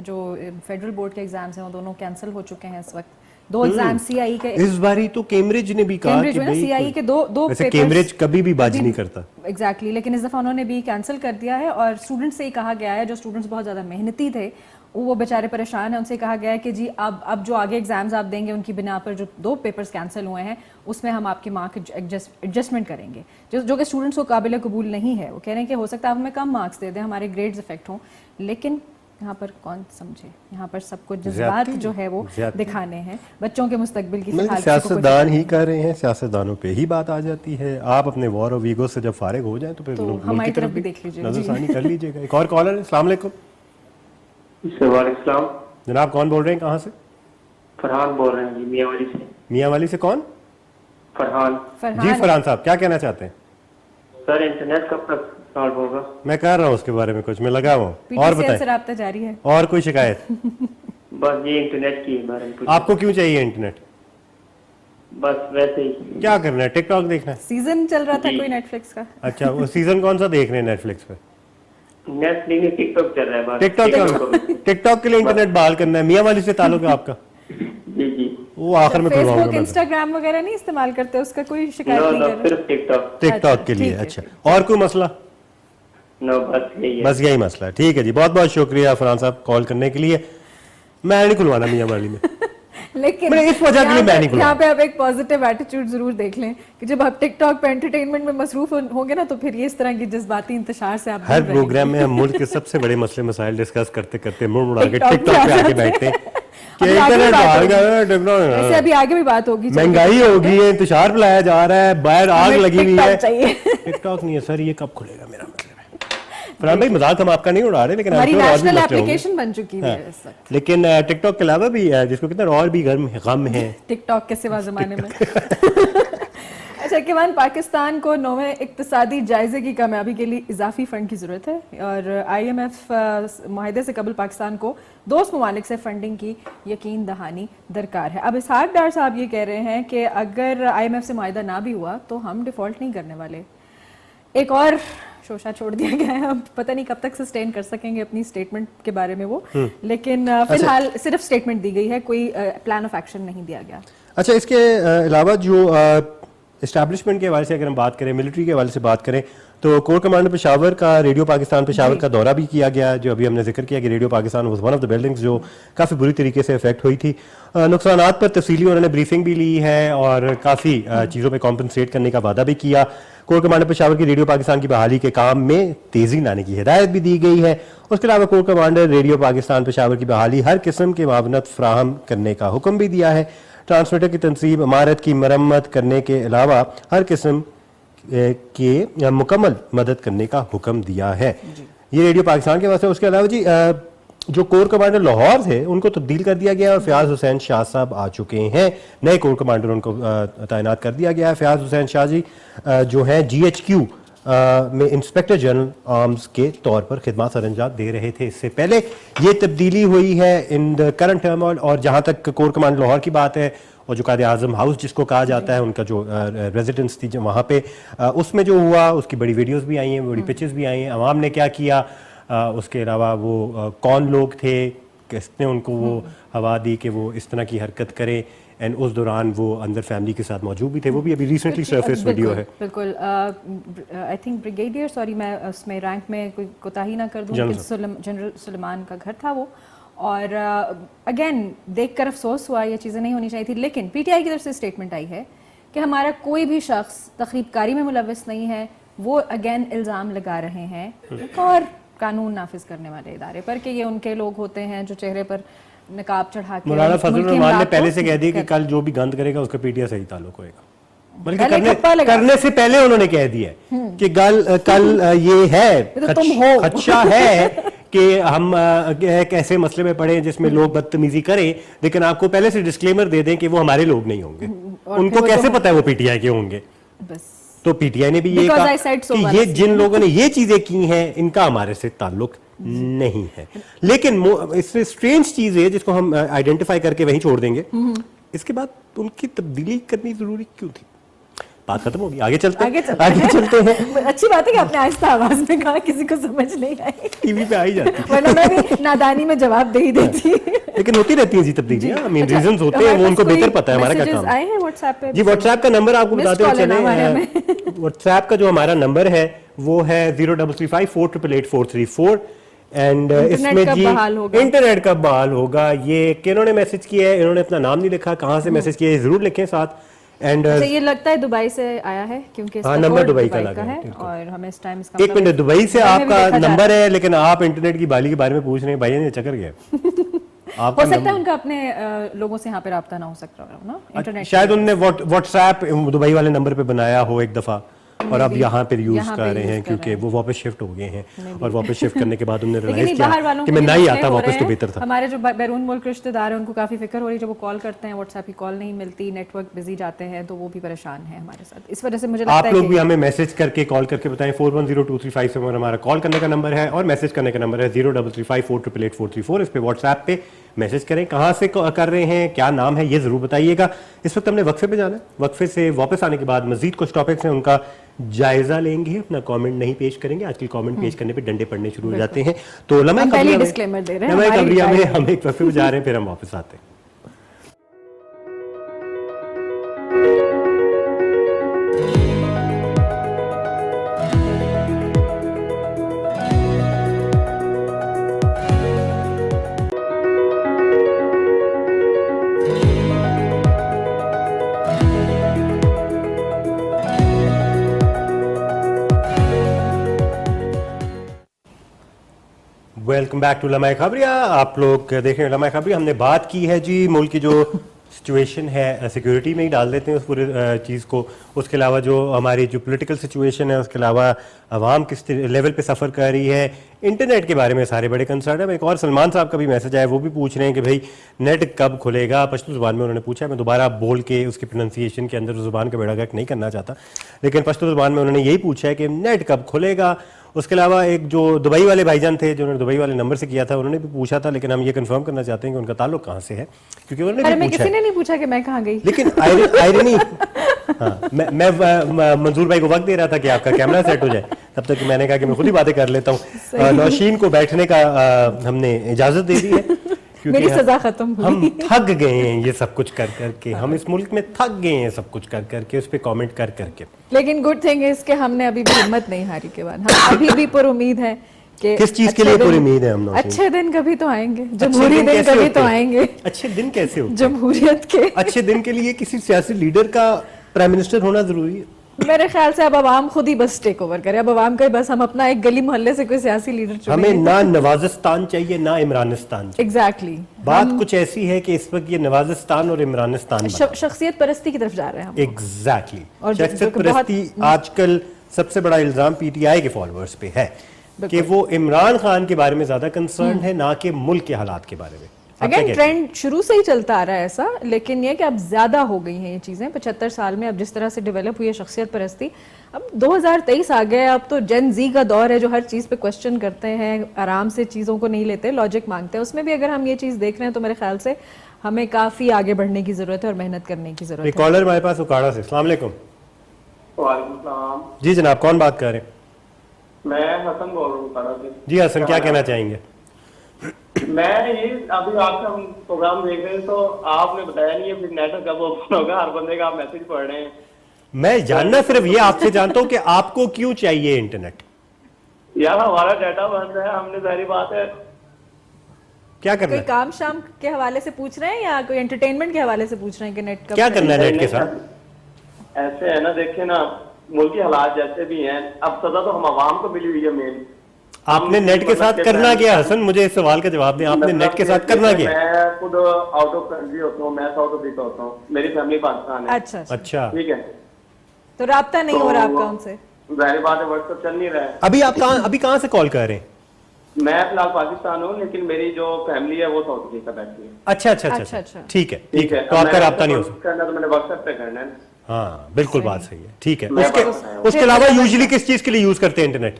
جو فیڈرل بورڈ کے ایگزامس ہیں وہ دونوں کینسل ہو چکے ہیں اس وقت. 2 ایگزام سی آئی کے اس باری تو کیمبرج نے بھی کہا کہ سی آئی کے دو ویسے کیمبرج کبھی بھی بازی نہیں کرتا ایگزیکٹلی, لیکن اس دفعہ انہوں نے بھی کینسل کر دیا ہے. اور اسٹوڈنٹ سے یہ کہا گیا ہے, جو اسٹوڈنٹس بہت زیادہ محنتی تھے وہ بیچارے پریشان ہیں, ان سے کہا گیا ہے کہ جی اب جو آگے ایگزامز آپ دیں گے ان کی بنا پر جو 2 پیپرز کینسل ہوئے ہیں اس میں ہم آپ کے مارک ایڈجسٹمنٹ کریں گے, جو کہ اسٹوڈنٹس کو قابل قبول نہیں ہے. وہ کہہ رہے ہیں کہ ہو سکتا ہے آپ ہمیں کم مارکس دے دیں, ہمارے گریڈز افیکٹ ہوں, لیکن یہاں پر کون سمجھے, یہاں پر سب کو جذبات جو ہے وہ دکھانے ہیں, بچوں کے مستقبل کی سیاستدان ہی کر رہے ہیں, سیاستدانوں پہ ہی بات آ جاتی ہے. آپ اپنے وار اور ویگو سے جب فارغ ہو جائیں تو پھر ملک کی طرف بھی دیکھ لیجیے, نظر ثانی کر لیجیے گا. ایک اور کالر ہے. السلام علیکم. وعلیکم السلام جناب, کون بول رہے ہیں, کہاں سے؟ فرحان بول رہے ہیں جی, میاں والی سے. میاں والی سے کون؟ فرحان. جی فرحان صاحب, کیا کہنا چاہتے ہیں؟ سر انٹرنیٹ کب تک اسٹارٹ ہوگا؟ میں کر رہا ہوں اس کے بارے میں کچھ, میں لگا ہوا ہوں. اور بتائیں, رابطہ جاری ہے. اور کوئی شکایت؟ بس یہ انٹرنیٹ کی بارے میں. آپ کو کیوں چاہیے انٹرنیٹ؟ بس ویسے ہی. کیا کرنا ہے, ٹک ٹاک دیکھنا ہے؟ سیزن چل رہا تھا کوئی نیٹ فلکس کا. اچھا, وہ سیزن کون سا دیکھ رہے ہیں نیٹ فلکس پہ؟ نیٹ فلکس میں ٹک ٹاک چل رہا ہے. ٹک ٹاک کے لیے انٹرنیٹ بحال کرنا ہے. میاں والی سے تعلق ہے آپ کا؟ جی جی. وہ آخر میں فیس بک انسٹاگرام وغیرہ نہیں استعمال کرتے, اس کا کوئی شکایت نہیں کر رہے؟ صرف ٹک ٹاک. ٹک ٹاک کے لیے. اچھا, اور کوئی مسئلہ؟ بس یہی مسئلہ ہے. ٹھیک ہے جی, بہت بہت شکریہ فرحان صاحب کال کرنے کے لیے. میں نہیں کھلوانا میاں والی میں, لیکن اس وجہ کے لیے میں نہیں کھلوانا. یہاں پہ آپ ایک پازیٹیو ایٹیٹیوڈ ضرور دیکھ لیں کہ جب آپ ٹک ٹاک پہ انٹرٹینمنٹ میں مصروف ہوں گے نا تو پھر یہ اس طرح کی جذباتی انتشار سے آپ ہر پروگرام میں ہم ملک کے سب سے بڑے مسئلے مسائل ڈسکس کرتے کرتے مڑ مڑا کے ٹک ٹاک پہ آ کے بیٹھتے ہیں. ایسے ابھی آگے بھی بات ہوگی, مہنگائی ہوگی ہے, انتشار پھیلایا جا رہا ہے, باہر آگ لگی ہوئی ہے. ٹک ٹاک نہیں ہے سر, یہ کب کھلے گا میرا مطلب ہے. فرحان بھائی مذاق ہم آپ کا نہیں اڑا رہے, لیکن ہماری نیشنل اپلیکیشن بن چکی ہے اس وقت. لیکن ٹک ٹاک کے علاوہ بھی جس کو کہتے ہیں اور بھی غم ہے ٹک ٹاک کے سوا زمانے میں. اچھا کیوان, پاکستان کو 9ویں اقتصادی جائزے کی کامیابی کے لیے اضافی فنڈ کی ضرورت ہے, اور آئی ایم ایف معاہدے سے قبل پاکستان کو دوست ممالک سے فنڈنگ کی یقین دہانی درکار ہے. اب اسحاق ڈار صاحب یہ کہہ رہے ہیں کہ اگر آئی ایم ایف سے معاہدہ نہ بھی ہوا تو ہم ڈیفالٹ نہیں کرنے والے. ایک اور شوشہ چھوڑ دیا گیا ہے, اب پتہ نہیں کب تک سسٹین کر سکیں گے اپنی سٹیٹمنٹ کے بارے میں وہ, لیکن فی الحال صرف سٹیٹمنٹ دی گئی ہے, کوئی پلان آف ایکشن نہیں دیا گیا. اچھا, اس کے علاوہ جو اسٹیبلشمنٹ کے حوالے سے اگر ہم بات کریں, ملٹری کے حوالے سے بات کریں, تو کور کمانڈر پشاور کا ریڈیو پاکستان پشاور کا دورہ بھی کیا گیا, جو ابھی ہم نے ذکر کیا کہ radio Pakistan was one of the buildings جو کافی بری طریقے سے افیکٹ ہوئی تھی. نقصانات پر تفصیلی انہوں نے بریفنگ بھی لی ہے اور کافی چیزوں پہ کمپنسیٹ کرنے کا وعدہ بھی کیا. کور کمانڈر پشاور کی ریڈیو پاکستان کی بحالی کے کام میں تیزی لانے کی ہدایت بھی دی گئی ہے. اس کے علاوہ corps commander radio Pakistan Peshawar کی بحالی ہر قسم کے معاونت فراہم کرنے کا حکم بھی دیا ہے. ٹرانسمیٹر کی تنصیب, عمارت کی مرمت کرنے کے علاوہ ہر قسم کے مکمل مدد کرنے کا حکم دیا ہے. یہ ریڈیو پاکستان کے واسطے. اس کے علاوہ جی جو کور کمانڈر لاہور تھے ان کو تبدیل کر دیا گیا اور فیاض حسین شاہ صاحب آ چکے ہیں, نئے کور کمانڈر ان کو تعینات کر دیا گیا ہے. فیاض حسین شاہ جی جو ہیں جی ایچ کیو میں انسپیکٹر جنرل آرمز کے طور پر خدمات سر انجام دے رہے تھے. اس سے پہلے یہ تبدیلی ہوئی ہے ان دا کرنٹ ٹرمول. اور جہاں تک کور کمانڈر لاہور کی بات ہے, اور جو قائد اعظم ہاؤس جس کو کہا جاتا ہے, ان کا جو ریزیڈنس تھی جو وہاں پہ, اس میں جو ہوا اس کی بڑی ویڈیوز بھی آئی ہیں, بڑی پکچرز بھی آئی ہیں. عوام نے کیا کیا, اس کے علاوہ وہ کون لوگ تھے, کس نے ان کو وہ ہوا دی کہ وہ اس طرح کی حرکت کرے, اینڈ اس دوران وہ اندر فیملی کے ساتھ موجود بھی تھے. وہ بھی ابھی ریسنٹلی سرفیس ویڈیو ہے. بالکل, آئی تھنک بریگیڈیئر, سوری میں اس میں رینک میں کوئی کوتاہی نہ کر دوں, جنرل سلیمان کا گھر تھا وہ. اور اگین دیکھ کر افسوس ہوا, یہ چیزیں نہیں ہونی چاہیے تھی. لیکن پی ٹی آئی کی طرف سے اسٹیٹمنٹ آئی ہے کہ ہمارا کوئی بھی شخص تخریب کاری میں ملوث نہیں ہے. وہ اگین الزام لگا رہے ہیں ایک اور قانون نافذ کرنے والے ادارے پر کہ یہ ان کے لوگ ہوتے ہیں جو چہرے پر نقاب چڑھا کے. مولانا فضل الرحمان نے پہلے سے کہہ دیا کہ کل جو بھی گند کرے گا اس کا پی ٹی آئی سے ہی تعلق ہوئے گا, بلکہ کرنے سے پہلے انہوں نے کہہ دیا کہ کل یہ ہے خدشہ ہے کہ ہم ایک ایسے مسئلے میں پڑے جس میں لوگ بدتمیزی کریں, لیکن آپ کو پہلے سے ڈسکلیمر دے دیں کہ وہ ہمارے لوگ نہیں ہوں گے. ان کو کیسے پتا ہے وہ پی ٹی آئی کے ہوں گے؟ تو پی ٹی آئی نے بھی یہ کہا کہ یہ جن لوگوں نے یہ چیزیں کی ہیں ان کا ہمارے سے تعلق نہیں ہے. لیکن اس سے اسٹرینج چیز ہے جس کو ہم آئیڈینٹیفائی کر کے وہیں چھوڑ دیں گے اس کے بعد ان کی تبدیلی کرنی ضروری کیوں تھی؟ بات ختم ہوگی, آگے چلتے ہیں. اچھی بات ہے کہ آپ نے آہستہ آواز میں کہا, کسی کو سمجھ نہیں آئی, ٹی وی پہ آ ہی جاتی, ورنہ میں بھی نادانی میں جواب دے ہی دیتی. لیکن ہوتی رہتی ہیں جی تبدیلیاں, ریزنز ہوتے ہیں, وہ ان کو بہتر پتا ہے ہمارا کیا کام. آئے ہیں واٹس ایپ پہ؟ جی واٹس ایپ کا نمبر آپ کو بتاتے ہوئے چلیں, واٹس ایپ کا جو ہمارا نمبر ہے وہ ہے 0335488844, اینڈ اس میں جی انٹرنیٹ کب بحال ہوگا, یہ کنہوں نے میسج کیا ہے, انہوں نے اپنا نام نہیں لکھا, کہاں سے میسج کیا ہے ضرور لکھیں ساتھ. اینڈ یہ لگتا ہے دبئی سے آیا ہے کیونکہ اس کا نمبر دبئی کا ہے, اور ہمیں اس ٹائم اس کا ایک منٹ, دبئی سے آپ کا نمبر ہے لیکن آپ انٹرنیٹ کی بحالی کے بارے میں پوچھ رہے ہیں, بھائی نے چکر گیا. ہو سکتا ہے ان کا اپنے لوگوں سے یہاں پہ رابطہ نہ ہو سکتا ہو نا انٹرنیٹ, شاید انہوں نے واٹس ایپ دبئی والے نمبر پہ بنایا ہو ایک دفعہ, اور اب یہاں پہ یوز کر رہے ہیں کیونکہ وہ واپس شفٹ ہو گئے ہیں, اور واپس شفٹ کرنے کے بعد انہوں نے ریلائز کیا کہ میں نہیں آتا واپس تو بہتر تھا. ہمارے جو بیرون ملک رشتہ دار ہیں ان کو کافی فکر ہو رہی ہے, جب وہ کال کرتے ہیں واٹس ایپ کی کال نہیں ملتی, نیٹ ورک بزی جاتے ہیں, تو وہ بھی پریشان ہیں ہمارے ساتھ. اس وجہ سے مجھے لگتا ہے آپ لوگ بھی ہمیں میسج کر کے کال کر کے بتائیں. 410235 سے ہمارا کال کرنے کا نمبر ہے, اور میسج کرنے کا نمبر ہے 0335488844. اس پہ واٹس ایپ پہ میسج کریں, کہاں سے کر رہے ہیں, کیا نام ہے, یہ ضرور بتائیے گا. اس وقت ہم نے وقفے پہ جانا ہے, وقفے سے واپس آنے کے بعد مزید کچھ ٹاپکس ہیں ان کا جائزہ لیں گے, اپنا کامنٹ نہیں پیش کریں گے. آج کل کامنٹ پیش کرنے پہ ڈنڈے پڑنے شروع ہو جاتے ہیں. تو لمحہ خبریہ میں ہم ایک وقفے پہ جا رہے ہیں, پھر ہم واپس آتے ہیں. ویلکم بیک ٹو لمحہ خبریہ. آپ لوگ دیکھ رہے ہیں لمحہ خبریہ. ہم نے بات کی ہے جی ملک کی جو سچویشن ہے, سیکیورٹی میں ہی ڈال دیتے ہیں اس پورے چیز کو, اس کے علاوہ جو ہماری جو پولیٹیکل سچویشن ہے, اس کے علاوہ عوام کس لیول پہ سفر کر رہی ہے, انٹرنیٹ کے بارے میں سارے بڑے کنسرن ہیں. ایک اور سلمان صاحب کا بھی میسج آیا, وہ بھی پوچھ رہے ہیں کہ بھائی نیٹ کب کھلے گا. پشتو زبان میں انہوں نے پوچھا, میں دوبارہ بول کے اس کی پروننسیشن کے اندر زبان کا بیڑا گرک نہیں کرنا چاہتا, لیکن پشتو زبان میں انہوں نے یہی پوچھا ہے کہ نیٹ کب کھلے گا. اس کے علاوہ ایک جو دبئی والے بھائی جان تھے, جو انہوں نے دبئی والے نمبر سے کیا تھا, انہوں نے بھی پوچھا تھا, لیکن ہم یہ کنفرم کرنا چاہتے ہیں کہ ان کا تعلق کہاں سے ہے, کیونکہ انہوں نے بھی پوچھا. کسی نے نہیں پوچھا کہ میں کہاں گئی, لیکن آئرنی, ہاں میں منظور بھائی کو وقت دے رہا تھا کہ آپ کا کیمرہ سیٹ ہو جائے, تب تک کہ میں نے کہا کہ میں خود ہی باتیں کر لیتا ہوں. نوشین کو بیٹھنے کا ہم نے اجازت دے دی ہے, میری سزا ختم ہوئی. ہم تھک گئے ہیں یہ سب کچھ کر کر کے, ہم اس ملک میں تھک گئے ہیں سب کچھ کر کر کے, اس پہ کامنٹ کر کر کے. لیکن گڈ تھنگ اس کے ہم نے ابھی بھی ہمت نہیں ہاری کے بعد ہم ابھی بھی پر امید ہے کہ کس چیز کے لیے پر امید ہے ہم لوگ. اچھے دن کبھی تو آئیں گے, جمہوری دن کبھی تو آئیں گے. اچھے دن کیسے ہوتے ہیں جمہوریت کے اچھے دن کے لیے کسی سیاسی لیڈر کا پرائم منسٹر ہونا ضروری ہے. میرے خیال سے اب عوام خود ہی بس ٹیک اوور کرے, اب عوام کا بس ہم اپنا ایک گلی محلے سے کوئی سیاسی لیڈر چنیں. ہمیں نہ نوازستان چاہیے نہ عمرانستان چاہیے. ایگزیکٹلی بات کچھ ایسی ہے کہ اس وقت یہ نوازستان اور عمرانستان شخصیت پرستی کی طرف جا رہے ہیں ہم. ایگزیکٹلی, شخصیت پرستی آج کل سب سے بڑا الزام پی ٹی آئی کے فالوورز پہ ہے کہ وہ عمران خان کے بارے میں زیادہ کنسرن ہے, نہ کہ ملک کے حالات کے بارے میں. اگین ٹرینڈ شروع سے ہی چلتا آ رہا ہے ایسا, لیکن یہ کہ اب زیادہ ہو گئی ہیں یہ چیزیں 75 سال میں. اب جس طرح سے ڈیولپ ہوئی ہے شخصیت پرستی, اب 2023 آ گیا, اب تو جن زی کا دور ہے جو ہر چیز پہ کوشچن کرتے ہیں, آرام سے چیزوں کو نہیں لیتے, لاجک مانگتے ہیں. اس میں بھی اگر ہم یہ چیز دیکھ رہے ہیں تو میرے خیال سے ہمیں کافی آگے بڑھنے کی ضرورت ہے اور محنت کرنے کی ضرورت ہے. ایک کالر ہمارے پاس اکاڑا سے. السلام علیکم. وعلیکم السلام. جی جناب, کون بات کر رہے ہیں؟ میں حسن بول رہا ہوں اکاڑا سے. جی حسن, کیا کہنا چاہیں گے؟ میں یہ ابھی آپ کا ہم پروگرام دیکھ رہے ہیں تو آپ نے بتایا نہیں ہے پھر نیٹ کب اوپن ہوگا, ہر بندے کا آپ میسج پڑھ رہے ہیں. میں جاننا صرف یہ آپ سے چاہتا ہوں کہ آپ کو کیوں چاہیے انٹرنیٹ؟ یار ہمارا ڈیٹا بند ہے, ہم نے ظاہری بات ہے کیا کرنا کوئی کام شام کے حوالے سے پوچھ رہے ہیں یا کوئی انٹرٹینمنٹ کے حوالے سے پوچھ رہے ہیں کہ نیٹ کا کیا کرنا ہے نیٹ کے ساتھ؟ ایسے ہے نا, دیکھیں نا ملکی حالات جیسے بھی ہیں, اب سزا تو ہم عوام کو ملی ہوئی ہے. مین آپ نے نیٹ کے ساتھ کرنا کیا حسن, مجھے اس سوال کا جواب دیں, آپ نے نیٹ کے ساتھ کرنا کیا؟ میں خود آؤٹ آف کنٹری ہوتا ہوں, میں ساؤتھ افریقہ ہوتا ہوں, میری فیملی پاکستان ہے. اچھا ٹھیک ہے, تو رابطہ نہیں ہو رہا آپ کا ان سے؟ ظاہر بات ہے واٹس ایپ چل نہیں رہا ہے. ابھی کہاں سے کال کر رہے ہیں؟ میں فی الحال پاکستان ہوں, لیکن میری جو فیملی ہے وہ ساؤتھ افریقہ بیٹھتی ہے. اچھا, ٹھیک ہے. تو آپ کا رابطہ نہیں ہو سکتا تو میں نے واٹس ایپ پہ کرنا ہے. ہاں بالکل بات صحیح ہے. ٹھیک ہے, اس کے علاوہ یوزلی کس چیز کے لیے یوز کرتے ہیں انٹرنیٹ؟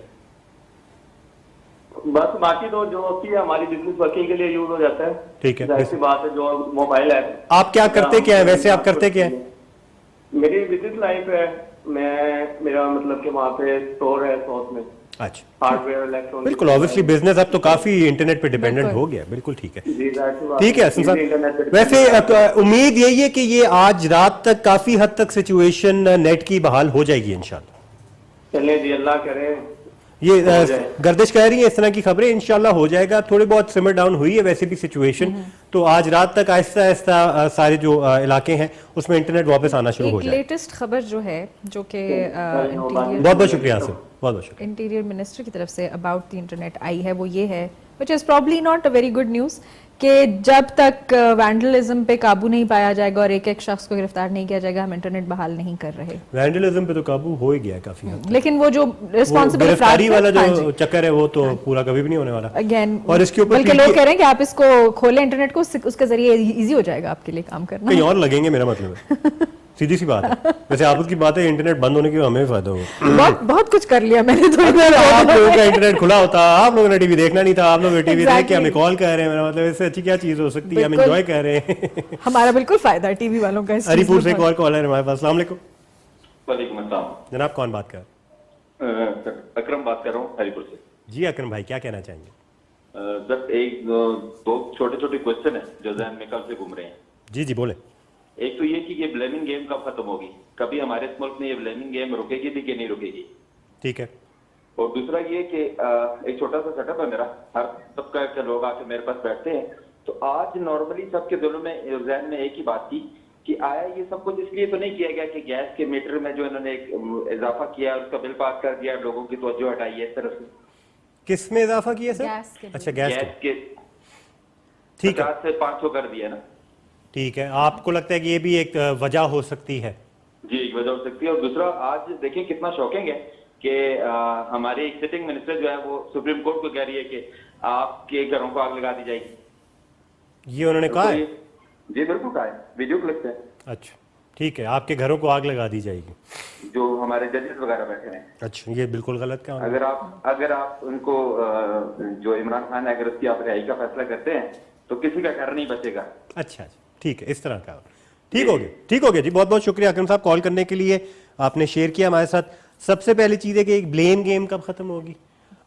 बस बाकी तो जो होती है हमारी बिजनेस वर्किंग के लिए यूज हो जाता है। ठीक है। जाहिर सी बात है, जो मोबाइल है। आप क्या करते क्या है वैसे, आप करते क्या है? मेरी बिजनेस लाइफ है, मेरा मतलब कि वहाँ पे स्टोर है साउथ में, अच्छा, हार्डवेयर इलेक्ट्रॉनिक। बिल्कुल ऑब्वियसली बिजनेस अब तो काफी इंटरनेट पे डिपेंडेंट हो गया, बिल्कुल ठीक है। जी जाहिर सी बात ठीक है हसन साहब, वैसे उम्मीद यही है कि ये आज रात तक काफी हद तक सिचुएशन नेट की बहाल हो जाएगी इंशाल्लाह। चलिए जी, अल्लाह करे। ये गर्दिश कह रही है इस तरह की खबरें, इंशाल्लाह हो जाएगा। थोड़ी बहुत सिमर डाउन हुई है वैसे भी सिचुएशन, तो आज रात तक आहिस्ता आहिस्ता सारे जो इलाके हैं उसमें इंटरनेट वापस आना शुरू हो जाएगा। लेटेस्ट खबर जो है, जो कि बहुत बहुत शुक्रिया आसिफ, बहुत बहुत शुक्रिया। इंटीरियर मिनिस्टर की तरफ say about the internet I है, वो ये है, which is probably not a very good news, कि जब तक वैंडलिज्म पे काबू नहीं पाया जाएगा और एक एक शख्स को गिरफ्तार नहीं किया जाएगा, हम इंटरनेट बहाल नहीं कर रहे। वैंडलिज्म पे तो काबू हो ही गया है काफी हद तक, लेकिन वो जो रिस्पांसिबल गिरफ्तारी वाला जो चक्कर है वो तो पूरा कभी भी नहीं होने वाला अगेन। और इसके ऊपर बल्कि लोग कह रहे हैं कि आप इसको खोलें इंटरनेट को, उसके जरिए इजी हो जाएगा आपके लिए काम करना। कहीं और लगेंगे, मेरा मतलब है सीधी सी बात है। वैसे आप की बात है, इंटरनेट बंद होने की हमें फायदा होगा। बहुत कुछ कर लिया मैंने तो। आप लोगों का इंटरनेट खुला होता, आप लोगों ने टीवी देखना नहीं था, आप लोग टीवी देख के हमें कॉल कर रहे हैं, मेरा मतलब इससे अच्छी क्या चीज हो सकती है, हम एंजॉय कर रहे हैं। हमारा बिल्कुल फायदा है टीवी वालों का। हरीपुर से कॉल है हमारे पास। अस्सलाम वालेकुम। वालेकुम अस्सलाम जनाब, कौन बात कर? अकरम बात कर रहा हूँ हरीपुर से। जी अकरम भाई, क्या कहना चाहेंगे? सर एक दो छोटे छोटे क्वेश्चन है जो जहन में कल से घूम रहे हैं। जी जी बोले। एक तो ये कि ये ब्लेमिंग गेम कब खत्म होगी, कभी हमारे इस मुल्क में ये ब्लेमिंग गेम रुकेगी भी कि नहीं रुकेगी? ठीक है। और दूसरा ये कि एक छोटा सा सेटअप है मेरा, हर सबका के लोग आके मेरे पास बैठते हैं, तो आज नॉर्मली सबके दिलों में जहन में एक ही बात थी कि आया ये सब कुछ इसलिए तो नहीं किया गया कि गैस के मीटर में जो इन्होंने इजाफा किया उसका बिल पास कर दिया, लोगों की तवज्जो हटाई है इस तरह से। किस में इजाफा किया सर? गैस के। अच्छा गैस के ठीक है, 50 से 500 कर दिया ना। ठीक है, आपको लगता है कि ये भी एक वजह हो सकती है? जी एक वजह हो सकती है। और दूसरा आज देखिए कितना शॉकिंग है कि हमारी एक सिटिंग मिनिस्टर जो है वो सुप्रीम कोर्ट को कह रही है कि आपके घरों को आग लगा दी जाएगी। ये उन्होंने कहा है? जी बिल्कुल कहा है, वीडियो क्लिप्स है। अच्छा ठीक है, आपके घरों को आग लगा दी जाएगी, जो हमारे जजेस वगैरह बैठे हैं। अच्छा ये बिल्कुल गलत काम है। अगर आप उनको जो इमरान खान है अगर उसकी आप रिहाई का फैसला करते हैं तो किसी का घर नहीं बचेगा। अच्छा ठीक है, इस तरह का ठीक हो गया जी। बहुत बहुत शुक्रिया अकरम साहब कॉल करने के लिए, आपने शेयर किया हमारे साथ। सबसे पहली चीज है कि एक ब्लेम गेम कब खत्म होगी?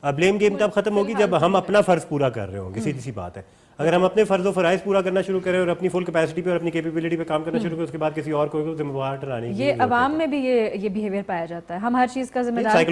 ब्लेम गेम तब खत्म होगी जब हम अपना फर्ज पूरा कर रहे होंगे, सीधी सी बात है। अगर हम अपने फर्ज और फराइज पूरा करना शुरू करें और अपनी फुल कैपेसिटी पे और अपनी कैपेबिलिटी पे काम करना शुरू करें, उसके बाद किसी और को जिम्मेवार ठहराने की ये अवाम में भी ये बिहेवियर पाया जाता है। हम हर चीज का जिम्मेदार